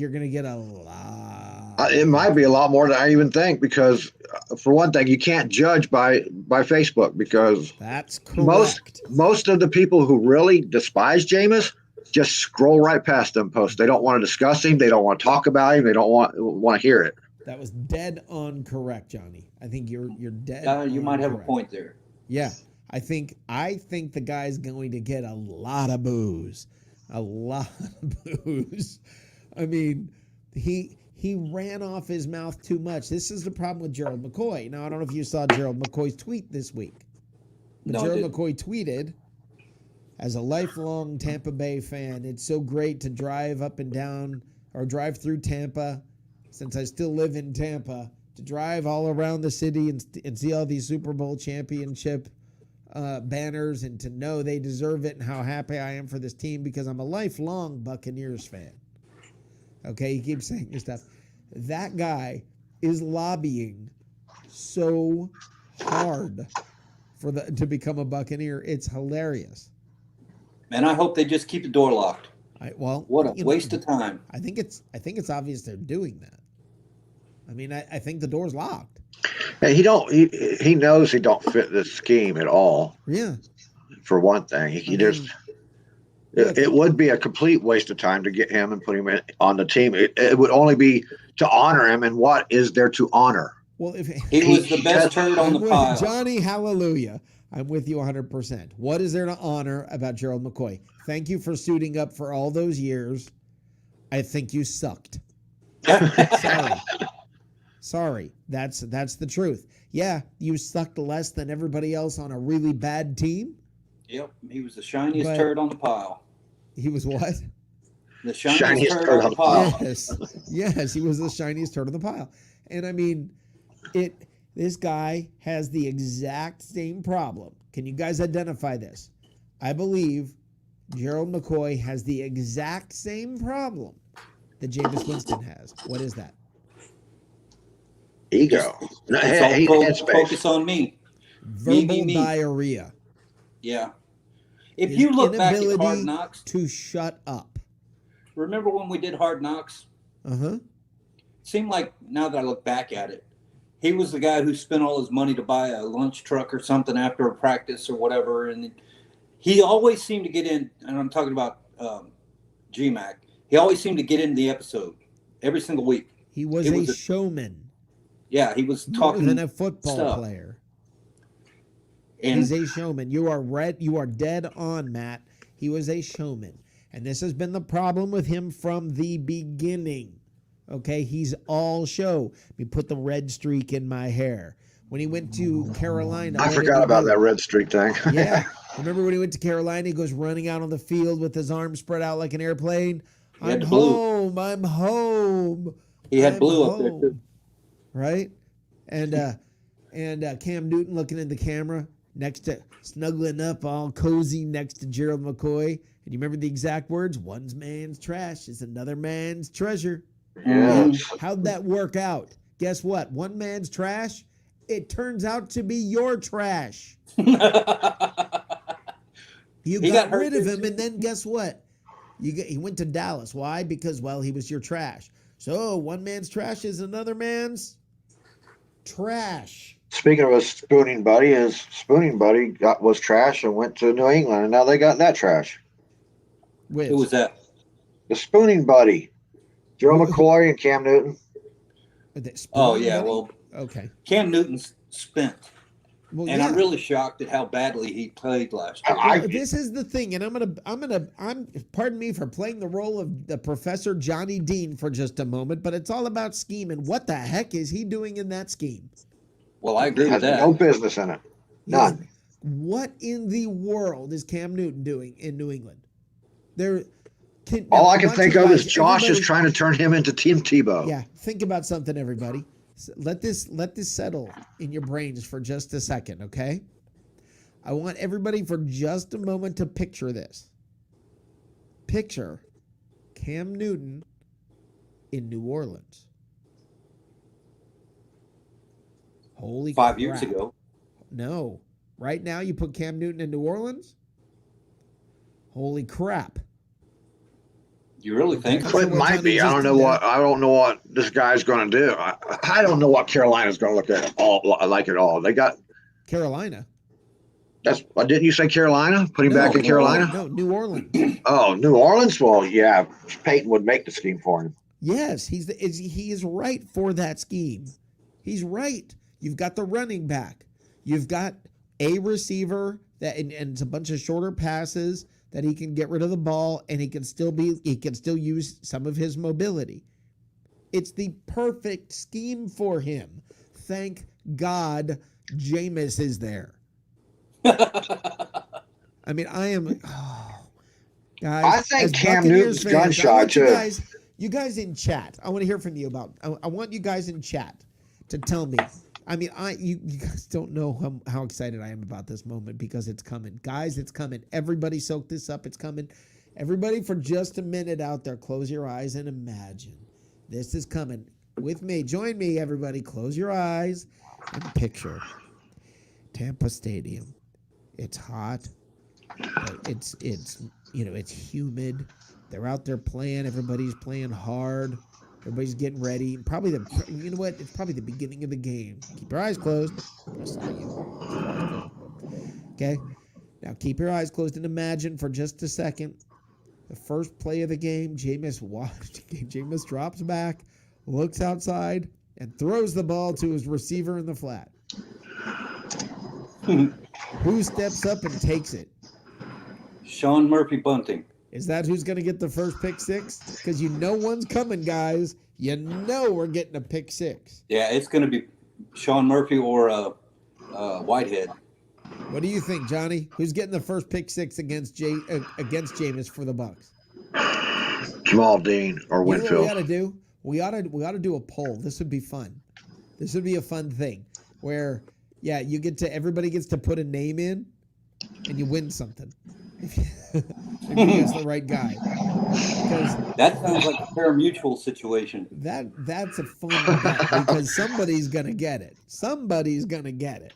you're going to get a lot. It might be a lot more than I even think, because for one thing, you can't judge by Facebook, because that's correct. Most of the people who really despise Jameis just scroll right past them posts. They don't want to discuss him. They don't want to talk about him. They don't want to hear it. That was dead on correct, Johnny. I think you're dead. You might have correct. A point there. Yeah, I think the guy's going to get a lot of boos. A lot of boos. I mean, he ran off his mouth too much. This is the problem with Gerald McCoy. Now, I don't know if you saw Gerald McCoy's tweet this week. Gerald McCoy tweeted, as a lifelong Tampa Bay fan, it's so great to drive up and down or drive through Tampa, since I still live in Tampa, to drive all around the city and see all these Super Bowl championship banners, and to know they deserve it, and how happy I am for this team because I'm a lifelong Buccaneers fan. Okay, he keeps saying this stuff. That guy is lobbying so hard to become a Buccaneer. It's hilarious. Man, I hope they just keep the door locked. What a waste of time. I think it's obvious they're doing that. I mean, I think the door's locked. Hey, he knows he don't fit this scheme at all. Yeah. For one thing, it would be a complete waste of time to get him and put him on the team. It would only be to honor him, and what is there to honor? Well, if he was the best turd on the pile. Johnny, hallelujah. I'm with you 100%. What is there to honor about Gerald McCoy? Thank you for suiting up for all those years. I think you sucked. Sorry. That's the truth. Yeah, you sucked less than everybody else on a really bad team. Yep, he was the shiniest turd on the pile. He was what? The shiniest turd on the pile. Yes, he was the shiniest turd on the pile. And I mean, this guy has the exact same problem. Can you guys identify this? I believe Gerald McCoy has the exact same problem that Jameis Winston has. What is that? Ego. Focus on me. Verbal diarrhea. Yeah. If you look back at Hard Knocks, to shut up. Remember when we did Hard Knocks? Uh-huh. It seemed like, now that I look back at it, he was the guy who spent all his money to buy a lunch truck or something after a practice or whatever, and he always seemed to get in. And I'm talking about GMAC. He always seemed to get in the episode every single week. He was a showman. Yeah, he was talking more than a football player. And he's a showman. You are dead on, Matt. He was a showman. And this has been the problem with him from the beginning. Okay, he's all show. He put the red streak in my hair. When he went to Carolina. I forgot about that red streak thing. Yeah. Remember when he went to Carolina, he goes running out on the field with his arms spread out like an airplane? I'm home. He had blue up there too. Right? And Cam Newton looking in the camera, next to snuggling up all cozy next to Gerald McCoy. And you remember the exact words? One man's trash is another man's treasure. Yeah. How'd that work out? Guess what? One man's trash, it turns out to be your trash. You got rid of him, and then guess what? He went to Dallas. Why? Because, well, he was your trash. So one man's trash is another man's trash. Speaking of a spooning buddy, his spooning buddy was trash and went to New England, and now they got that trash. Which? Who was that? The spooning buddy, Joe McCoy and Cam Newton. Oh yeah, buddy? Well, okay. Cam Newton's spent. Well, and I'm really shocked at how badly he played last year. Well, this is the thing, and I'm pardon me for playing the role of the Professor Johnny Dean for just a moment, but it's all about scheme and what the heck is he doing in that scheme? Well, I agree with that. No business in it. None. What in the world is Cam Newton doing in New England? All I can think of is Josh is trying to turn him into Tim Tebow. Yeah, think about something, everybody. Let this settle in your brains for just a second, okay? I want everybody for just a moment to picture this. Picture Cam Newton in New Orleans. Holy 5 crap. years ago. No. Right now you put Cam Newton in New Orleans? Holy crap. You really think? It might be. I don't know what this guy's going to do. I don't know what Carolina's going to look at all. They got Carolina. Didn't you say Carolina? Put him back in Carolina? No, New Orleans. Oh, New Orleans? Well, yeah, Peyton would make the scheme for him. Yes, he is right for that scheme. He's right. You've got the running back. You've got a receiver that and it's a bunch of shorter passes that he can get rid of the ball and he can still use some of his mobility. It's the perfect scheme for him. Thank God Jameis is there. I mean, guys. I think Cam Newton's gun shy too. You guys in chat, I want to hear from you I want you guys in chat to tell me. I mean, you guys don't know how excited I am about this moment because it's coming. Guys, it's coming. Everybody soak this up. It's coming. Everybody for just a minute out there, close your eyes and imagine. This is coming with me. Join me, everybody. Close your eyes and picture Tampa Stadium. It's hot. It's humid. They're out there playing. Everybody's playing hard. Everybody's getting ready. Probably it's probably the beginning of the game. Keep your eyes closed. That's not you. Okay? Now keep your eyes closed and imagine for just a second. The first play of the game, Jameis drops back, looks outside, and throws the ball to his receiver in the flat. Who steps up and takes it? Sean Murphy bunting. Is that who's going to get the first pick six? Because you know one's coming, guys. You know we're getting a pick six. Yeah, it's going to be Sean Murphy or Whitehead. What do you think, Johnny? Who's getting the first pick six against Jameis for the Bucs? Jamal Dean or Winfield. You know what we ought to do? We ought to do a poll. This would be fun. This would be a fun thing where, everybody gets to put a name in, and you win something. If you guess the right guy. That sounds like a pari-mutuel situation. That's a fun bet because somebody's gonna get it. Somebody's gonna get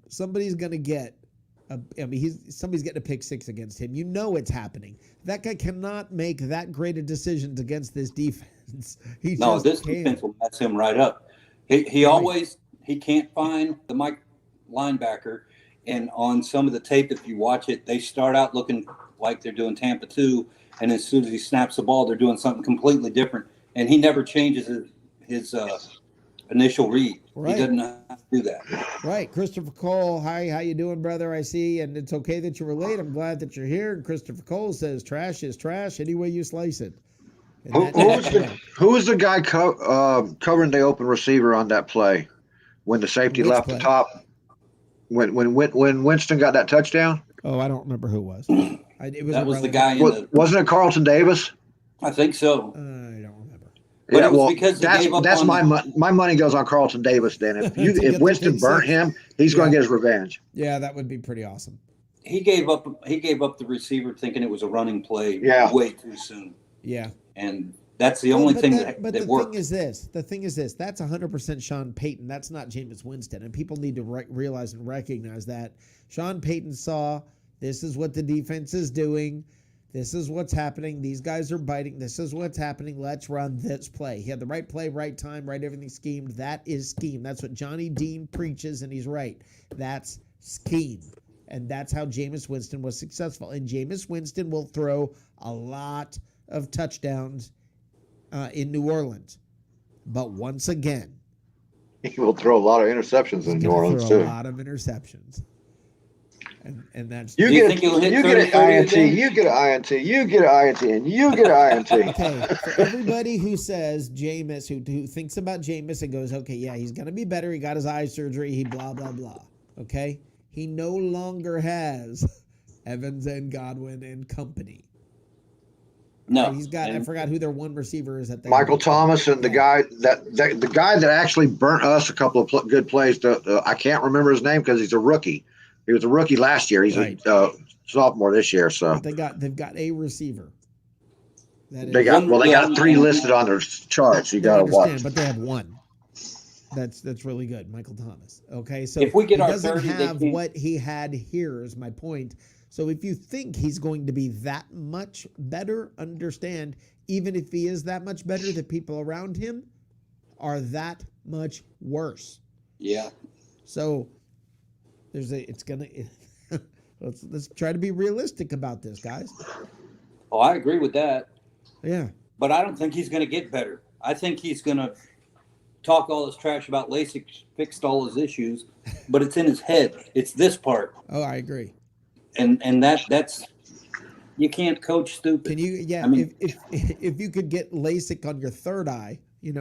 somebody's getting a pick six against him. You know it's happening. That guy cannot make that great of decisions against this defense. This defense will mess him right up. He can't find the Mike linebacker. And on some of the tape, if you watch it, they start out looking like they're doing Tampa 2, and as soon as he snaps the ball, they're doing something completely different. And he never changes his initial read. Right. He doesn't know how to do that. Right. Christopher Cole, hi, how you doing, brother? I see, and it's okay that you were late. I'm glad that you're here. And Christopher Cole says, trash is trash any way you slice it. Who was the guy covering the open receiver on that play when the safety left the top? When Winston got that touchdown? Oh, I don't remember who it was. That was the guy. Wasn't it Carlton Davis? I think so. I don't remember. But it was because that's my money goes on Carlton Davis. Then if Winston burnt him, he's going to get his revenge. Yeah, that would be pretty awesome. He gave up the receiver thinking it was a running play. Way too soon. Yeah, and that's the only thing that worked. The thing is this. That's 100% Sean Payton. That's not Jameis Winston. And people need to realize and recognize that. Sean Payton saw this is what the defense is doing. This is what's happening. These guys are biting. This is what's happening. Let's run this play. He had the right play, right time, right everything schemed. That is scheme. That's what Johnny Dean preaches, and he's right. That's scheme. And that's how Jameis Winston was successful. And Jameis Winston will throw a lot of touchdowns in New Orleans. But once again, he will throw a lot of interceptions in New Orleans, too. A lot of interceptions. And that's you get an INT, you get an INT, you get an INT, and you get an INT. Okay, for everybody who says Jameis, who thinks about Jameis and goes, okay, yeah, he's going to be better. He got his eye surgery. He blah, blah, blah. Okay? He no longer has Evans and Godwin and company. No. He's got, I forgot who their one receiver is. Michael Thomas and the guy that actually burnt us a couple of good plays. I can't remember his name because he's a rookie. He was a rookie last year. He's a sophomore this year. So but they've got a receiver. They got 3 listed on their charts. You got to watch. But they have one. That's really good, Michael Thomas. Okay, so if we get he doesn't have what he had here is my point. So if you think he's going to be that much better, understand, even if he is that much better, the people around him are that much worse. Yeah. So let's try to be realistic about this, guys. Oh, I agree with that. Yeah. But I don't think he's going to get better. I think he's going to talk all this trash about LASIK fixed all his issues, but it's in his head. It's this part. Oh, I agree. And that's you can't coach stupid. Can you? Yeah. I mean, if you could get LASIK on your third eye, but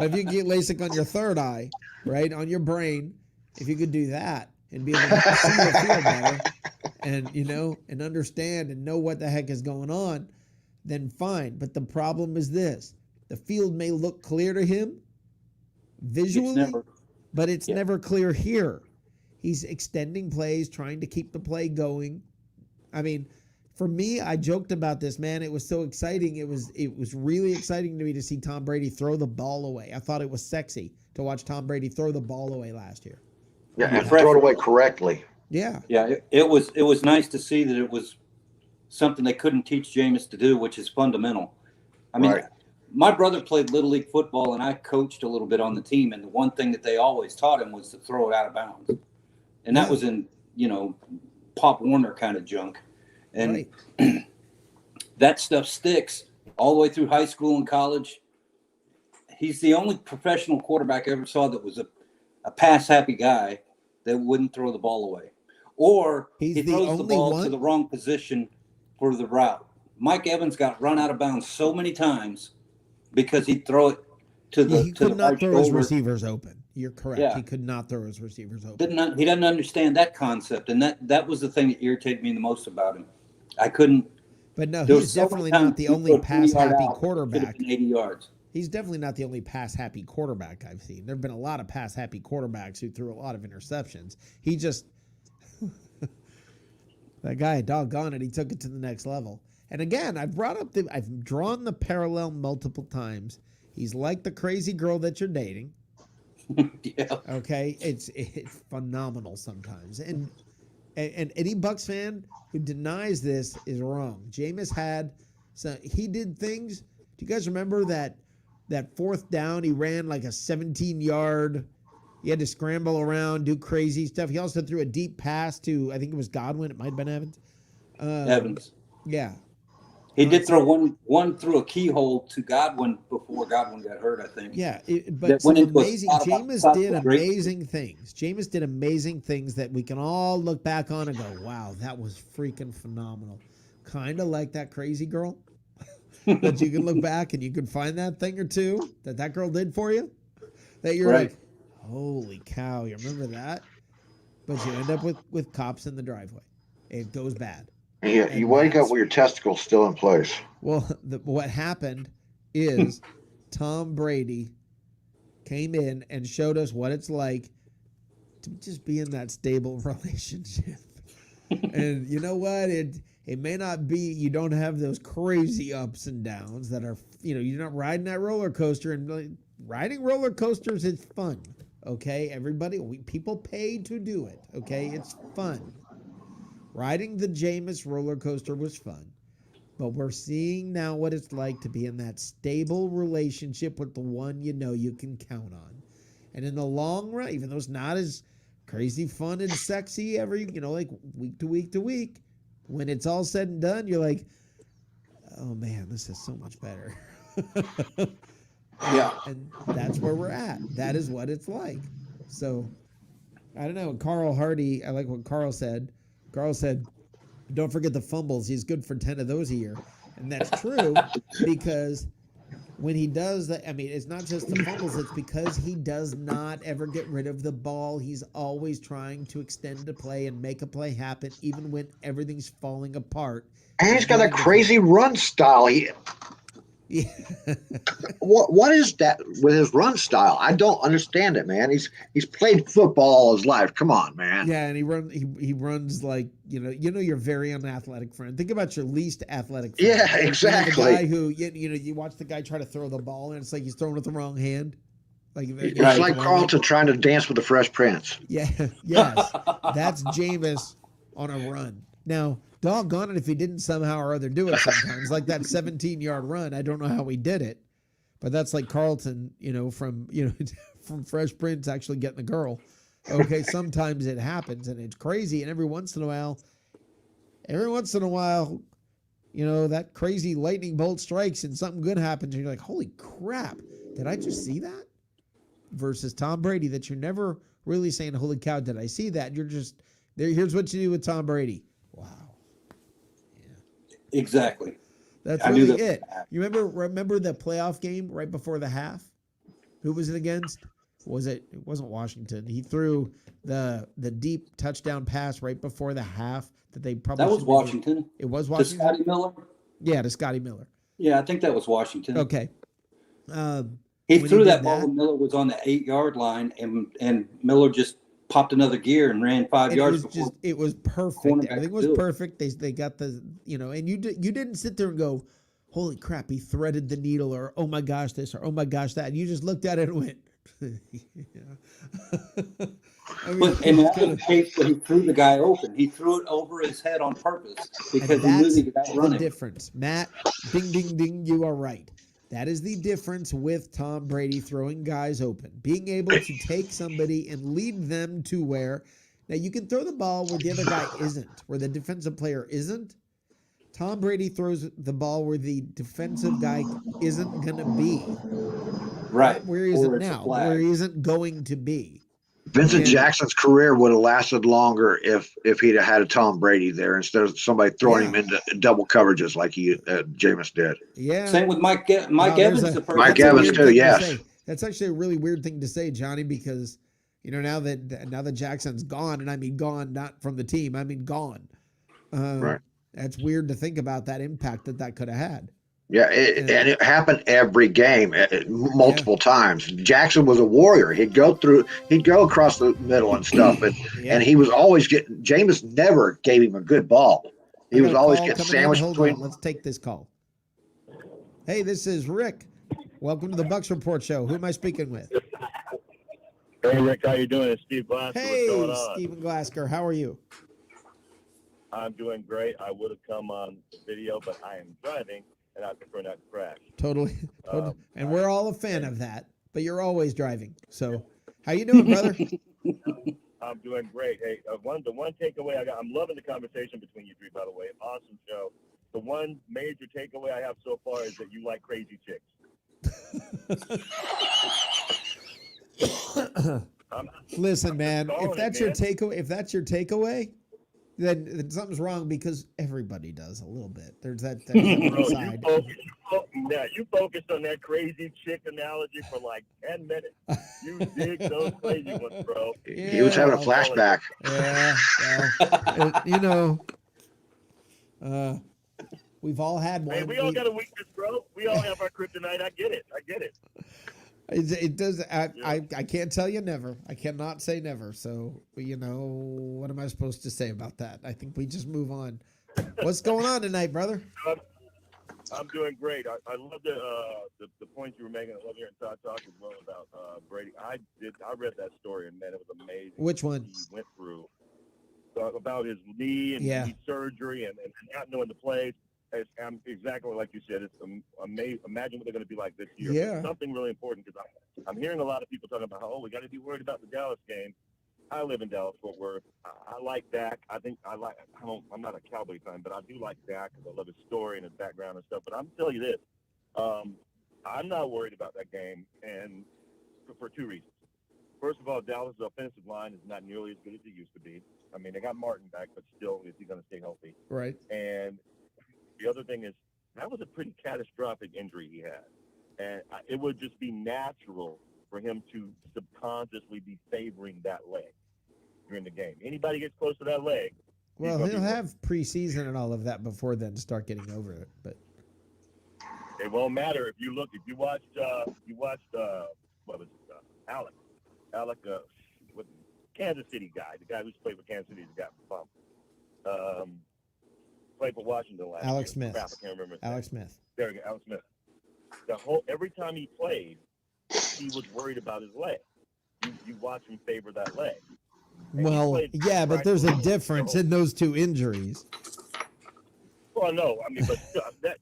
if you could get LASIK on your third eye, right, on your brain, if you could do that and be able to see the field better, and understand and know what the heck is going on, then fine. But the problem is this: the field may look clear to him visually, but it's never clear here. He's extending plays, trying to keep the play going. I mean, for me, I joked about this, man. It was so exciting. It was really exciting to me to see Tom Brady throw the ball away. I thought it was sexy to watch Tom Brady throw the ball away last year. Yeah, and throw it away correctly. Yeah. Yeah, it was nice to see that it was something they couldn't teach Jameis to do, which is fundamental. I mean, my brother played Little League football, and I coached a little bit on the team, and the one thing that they always taught him was to throw it out of bounds. And that was in, Pop Warner kind of junk. And that stuff sticks all the way through high school and college. He's the only professional quarterback I ever saw that was a pass-happy guy that wouldn't throw the ball away. Or he throws the ball to the wrong position for the route. Mike Evans got run out of bounds so many times because he'd throw it to the he could not throw his receivers open. You're correct. Yeah. He could not throw his receivers open. He doesn't understand that concept, and that was the thing that irritated me the most about him. I couldn't. But no, he's definitely not the only pass-happy quarterback. 80 yards. He's definitely not the only pass-happy quarterback I've seen. There have been a lot of pass-happy quarterbacks who threw a lot of interceptions. He just that guy, doggone it, he took it to the next level. And again, I've drawn the parallel multiple times. He's like the crazy girl that you're dating. Yeah. Okay, it's phenomenal sometimes, and any Bucs fan who denies this is wrong. Jameis he did things. Do you guys remember that fourth down? He ran like a 17-yard. He had to scramble around, do crazy stuff. He also threw a deep pass to, I think it was Godwin. It might have been Evans. Evans. Yeah. He did throw one through a keyhole to Godwin before Godwin got hurt, I think. Yeah, but Jameis did amazing things. Jameis did amazing things that we can all look back on and go, wow, that was freaking phenomenal. Kind of like that crazy girl that you can look back and you can find that thing or two that girl did for you that you're like, holy cow, you remember that? But you end up with cops in the driveway. It goes bad. Yeah, you wake up with your testicles still in place. Well, what happened is Tom Brady came in and showed us what it's like to just be in that stable relationship. And you know what? It may not be, you don't have those crazy ups and downs that are, you're not riding that roller coaster. And riding roller coasters is fun, okay? People pay to do it, okay? It's fun. Riding the Jameis roller coaster was fun. But we're seeing now what it's like to be in that stable relationship with the one you can count on. And in the long run, even though it's not as crazy fun and sexy every, like week to week to week, when it's all said and done, you're like, oh man, this is so much better. Yeah. And that's where we're at. That is what it's like. So I don't know. Carl Hardy, I like what Carl said. Carl said, don't forget the fumbles. He's good for 10 of those a year. And that's true because when he does that, I mean, it's not just the fumbles. It's because he does not ever get rid of the ball. He's always trying to extend the play and make a play happen, even when everything's falling apart. And he's got a crazy run style. Yeah. What is that with his run style? I don't understand it, man. He's played football all his life. Come on, man. Yeah, and he runs like your very unathletic friend. Think about your least athletic friend. Yeah, exactly. The guy who you watch the guy try to throw the ball and it's like he's throwing with the wrong hand. It's like Carlton trying to dance with the Fresh Prince. Yeah, yes, that's Jameis on a run. Now, doggone it if he didn't somehow or other do it sometimes, like that 17-yard run. I don't know how he did it, but that's like Carlton, from from Fresh Prince actually getting the girl. Okay, sometimes it happens and it's crazy, and every once in a while, that crazy lightning bolt strikes and something good happens, and you're like, holy crap, did I just see that? Versus Tom Brady, that you're never really saying, holy cow, did I see that? You're just there. Here's what you do with Tom Brady. Wow. Yeah. Exactly. That's really it. You remember the playoff game right before the half? Who was it against? It wasn't Washington. He threw the deep touchdown pass right before the half that they probably. That was Washington. It was Washington. To Scotty Miller. Yeah, to Scotty Miller. Yeah, I think that was Washington. Okay. He threw that ball when Miller was on the 8-yard line, and Miller just popped another gear and ran 5 yards. It was perfect. Everything was perfect. They got the and you didn't sit there and go, holy crap, he threaded the needle, or oh my gosh this, or oh my gosh that. And you just looked at it and went. I mean, and that was the case where he threw the guy open. He threw it over his head on purpose because he knew the guy running. The difference, Matt. Ding, ding, ding. You are right. That is the difference with Tom Brady throwing guys open, being able to take somebody and lead them to where. Now you can throw the ball where the other guy isn't, where the defensive player isn't. Tom Brady throws the ball where the defensive guy isn't going to be. Right. Where he isn't now, where he isn't going to be. Vincent Jackson's career would have lasted longer if he'd have had a Tom Brady there instead of somebody throwing him into double coverages like Jameis did. Yeah. Same with Mike Evans. Mike Evans too. Yes. That's actually a really weird thing to say, Johnny, because now that Jackson's gone, and I mean gone not from the team, I mean gone. Right. That's weird to think about that impact that could have had. Yeah, and it happened every game, multiple times. Jackson was a warrior. He'd go across the middle and stuff, and he was always getting. Jameis never gave him a good ball. He was always getting sandwiched between. Let's take this call. Hey, this is Rick. Welcome to the Bucs Report Show. Who am I speaking with? Hey, Rick, how you doing? It's Steve Glasker. Hey, what's going on? Stephen Glasker. How are you? I'm doing great. I would have come on video, but I am driving. And I prefer not to crash. Totally. And we're all a fan of that. But you're always driving. So, how you doing, brother? I'm doing great. Hey, the one takeaway I got. I'm loving the conversation between you three. By the way, awesome show. The one major takeaway I have so far is that you like crazy chicks. Listen, man. If that's your takeaway, then something's wrong, because everybody does a little bit. There's that side. You focused on that crazy chick analogy for like 10 minutes. You dig those crazy ones, bro. Yeah, he was having a flashback. Yeah. We've all had one. Hey, we all got a weakness, bro. We all have our kryptonite. I get it. It does. I can't tell you never. I cannot say never. So, what am I supposed to say about that? I think we just move on. What's going on tonight, brother? I'm doing great. I love the points you were making. I love hearing Todd talk as well about Brady. I read that story, and man, it was amazing. Which one? He went through about his knee and knee surgery and not knowing the plays. exactly like you said. It's imagine what they're going to be like this year. Yeah. It's something really important because I'm hearing a lot of people talking about how, we got to be worried about the Dallas game. I live in Dallas, Fort Worth. I like Dak. I'm not a Cowboy fan, but I do like Dak because I love his story and his background and stuff. But I'm telling you this, I'm not worried about that game, and for two reasons. First of all, Dallas' offensive line is not nearly as good as it used to be. I mean, they got Martin back, but still, is he going to stay healthy? Right. And the other thing is, that was a pretty catastrophic injury he had. And it would just be natural for him to subconsciously be favoring that leg during the game. Anybody gets close to that leg. Well, he'll have preseason and all of that before then to start getting over it. But it won't matter if you watched what was it, Alec, with Kansas City guy, the guy who's played for Kansas City, the guy from played for Washington last Alex year. Smith. Crap, I can't remember his name. Alex Smith. There we go, Alex Smith. Every time he played, he was worried about his leg. You watch him favor that leg. And well, yeah, but there's a difference in those two injuries. Well, no, I mean, but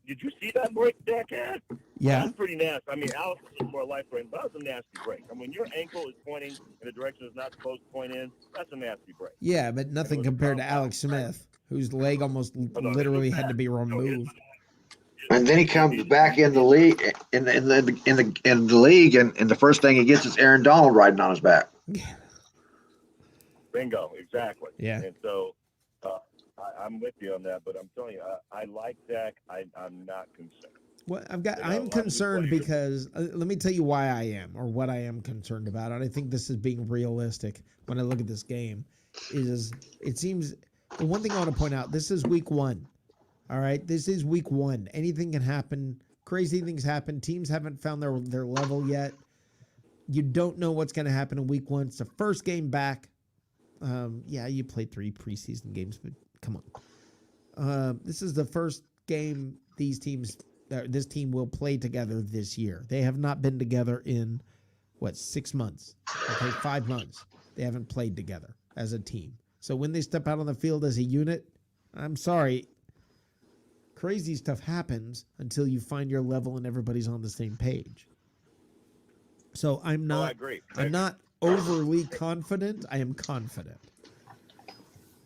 did you see that break Dak had? Yeah. That's pretty nasty. I mean, Alex was more life-threatening, but that was a nasty break. I mean, your ankle is pointing in a direction it's not supposed to point in. That's a nasty break. Yeah, but nothing compared to Alex Smith, whose leg almost literally had to be removed. And then he comes back in the league, in the league, and the first thing he gets is Aaron Donald riding on his back. Bingo, exactly. Yeah. And so I'm with you on that, but I'm telling you, I like Dak. I'm not concerned. Well, I'm concerned because let me tell you why I am, or what I am concerned about. And I think this is being realistic when I look at this game. Is it seems the one thing I want to point out? This is week 1. All right, this is week 1. Anything can happen. Crazy things happen. Teams haven't found their level yet. You don't know what's going to happen in week 1. It's the first game back. Yeah, you played 3 preseason games, but come on. This is the first game this team will play together this year. They have not been together in 6 months? Okay, 5 months. They haven't played together as a team. So when they step out on the field as a unit, I'm sorry, crazy stuff happens until you find your level and everybody's on the same page. So I'm not. I agree. I'm not overly confident. I am confident.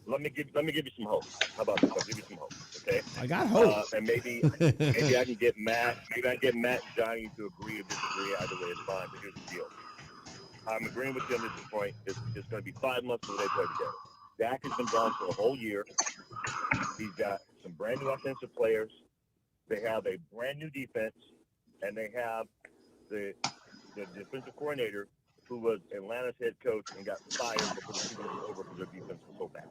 Let me give you some hope. How about this? I'll give you some hope. Okay. I got hope. And maybe I can get Matt. Maybe I can get Matt and Johnny to agree or disagree. Either way, it's fine. But here's the deal. I'm agreeing with you on this point. It's going to be 5 months before they play together. Dak has been gone for a whole year. He's got some brand new offensive players. They have a brand new defense, and they have the defensive coordinator who was Atlanta's head coach and got fired before the season was over because their defense was so bad.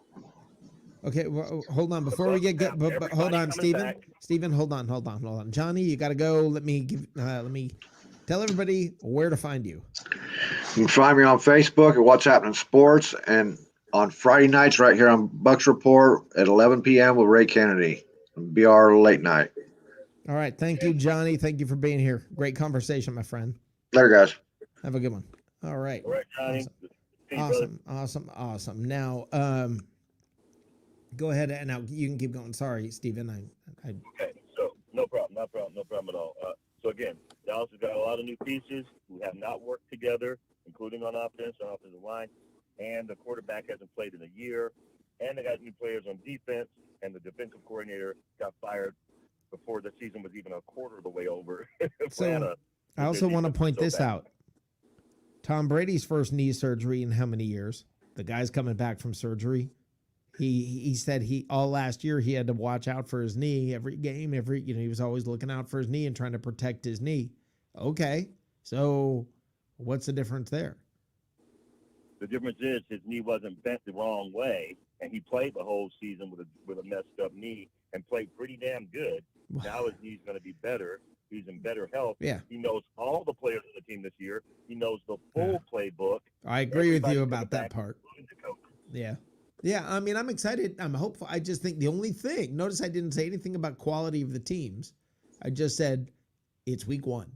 Okay, well, hold on. Before we get good, but hold on, Steven. Steven, hold on. Johnny, you got to go. Let me tell everybody where to find you. You can find me on Facebook at What's Happening Sports, and on Friday nights right here on Bucs Report at 11 p.m. with Ray Kennedy. It'll be our late night. All right. Thank you, Johnny. Thank you for being here. Great conversation, my friend. Later, guys. Have a good one. All right. All right, Johnny. Awesome. Now, go ahead and now you can keep going. Sorry, Steven. Okay, so no problem at all. So again, Dallas has got a lot of new pieces who have not worked together, including on offensive line, and the quarterback hasn't played in a year, and they got new players on defense, and the defensive coordinator got fired before the season was even a quarter of the way over. So I also want to point this out. Tom Brady's first knee surgery in how many years? The guy's coming back from surgery. He said all last year he had to watch out for his knee every game, he was always looking out for his knee and trying to protect his knee. Okay. So what's the difference there? The difference is his knee wasn't bent the wrong way, and he played the whole season with a messed up knee and played pretty damn good. Now his knee's going to be better. He's in better health. Yeah. He knows all the players on the team this year. He knows the full playbook. I agree with you about that part. Yeah. Yeah, I mean, I'm excited. I'm hopeful. I just think the only thing, notice I didn't say anything about quality of the teams. I just said it's week 1.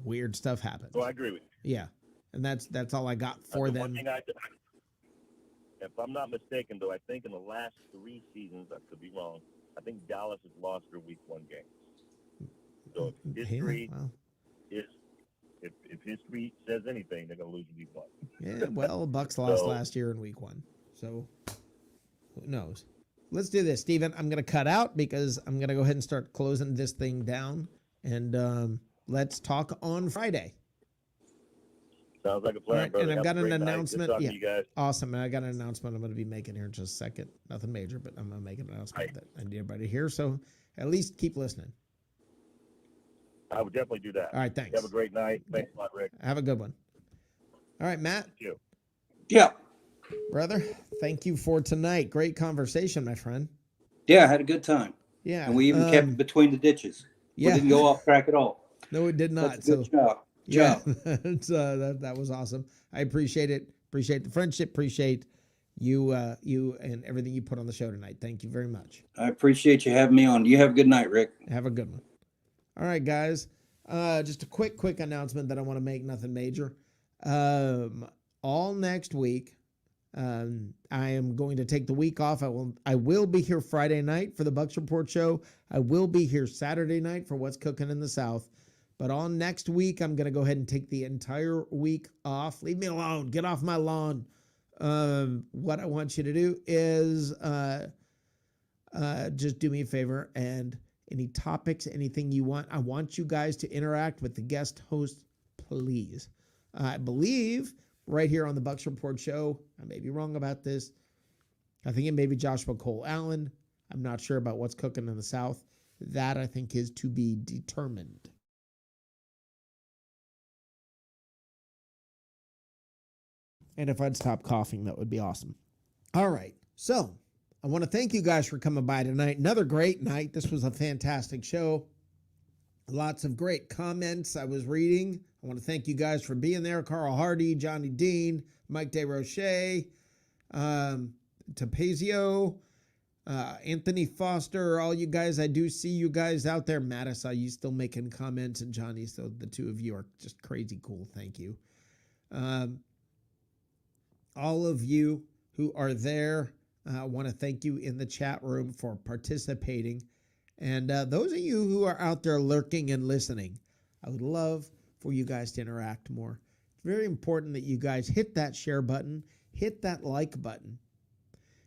Weird stuff happens. So I agree with you. Yeah. And that's all I got for them. If I'm not mistaken, though, I think in the last 3 seasons, I could be wrong, I think Dallas has lost their Week 1 games. So if history is, if history says anything, they're going to lose Week 1. Yeah, well, Bucs lost last year in Week 1, so who knows? Let's do this, Steven. I'm going to cut out because I'm going to go ahead and start closing this thing down, and let's talk on Friday. Sounds like a plan, right, brother. And I've got an announcement. Yeah, you guys. Awesome. And I got an announcement I'm going to be making here in just a second. Nothing major, but I'm going to make an announcement that I need everybody to hear. So at least keep listening. I would definitely do that. All right, thanks. Have a great night. Thanks a lot, Rick. Have a good one. All right, Matt. Thank you. Yeah. Brother, thank you for tonight. Great conversation, my friend. Yeah, I had a good time. Yeah. And we even kept it between the ditches. Yeah. We didn't go off track at all. No, it did not. That's a good job. Yeah, that was awesome. I appreciate it. Appreciate the friendship. Appreciate you and everything you put on the show tonight. Thank you very much. I appreciate you having me on. You have a good night, Rick. Have a good one. All right, guys. Just a quick announcement that I want to make. Nothing major. All next week, I am going to take the week off. I will be here Friday night for the Bucs Report show. I will be here Saturday night for What's Cooking in the South. But on next week, I'm going to go ahead and take the entire week off. Leave me alone. Get off my lawn. What I want you to do is just do me a favor, and any topics, anything you want, I want you guys to interact with the guest host, please. I believe right here on the Bucs Report show, I may be wrong about this. I think it may be Joshua Cole Allen. I'm not sure about What's Cooking in the South. That, I think, is to be determined. And if I'd stop coughing, that would be awesome. All right. So I want to thank you guys for coming by tonight. Another great night. This was a fantastic show. Lots of great comments I was reading. I want to thank you guys for being there. Carl Hardy, Johnny Dean, Mike DeRoche, Tapazio, Anthony Foster, all you guys. I do see you guys out there. Matt, I saw you still making comments, and Johnny, so the two of you are just crazy cool. Thank you. All of you who are there, I want to thank you in the chat room for participating. And those of you who are out there lurking and listening, I would love for you guys to interact more. It's very important that you guys hit that share button, hit that like button.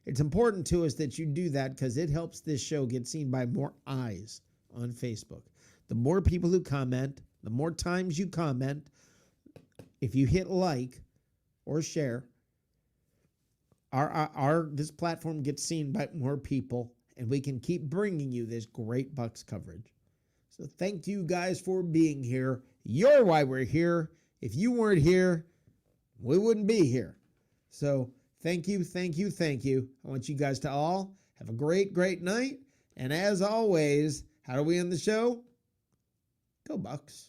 It's important to us that you do that because it helps this show get seen by more eyes on Facebook. The more people who comment, the more times you comment, if you hit like or share, this platform gets seen by more people, and we can keep bringing you this great Bucs coverage. So thank you guys for being here. You're why we're here. If you weren't here, we wouldn't be here. So thank you, thank you, thank you. I want you guys to all have a great, great night. And as always, how do we end the show? Go Bucs.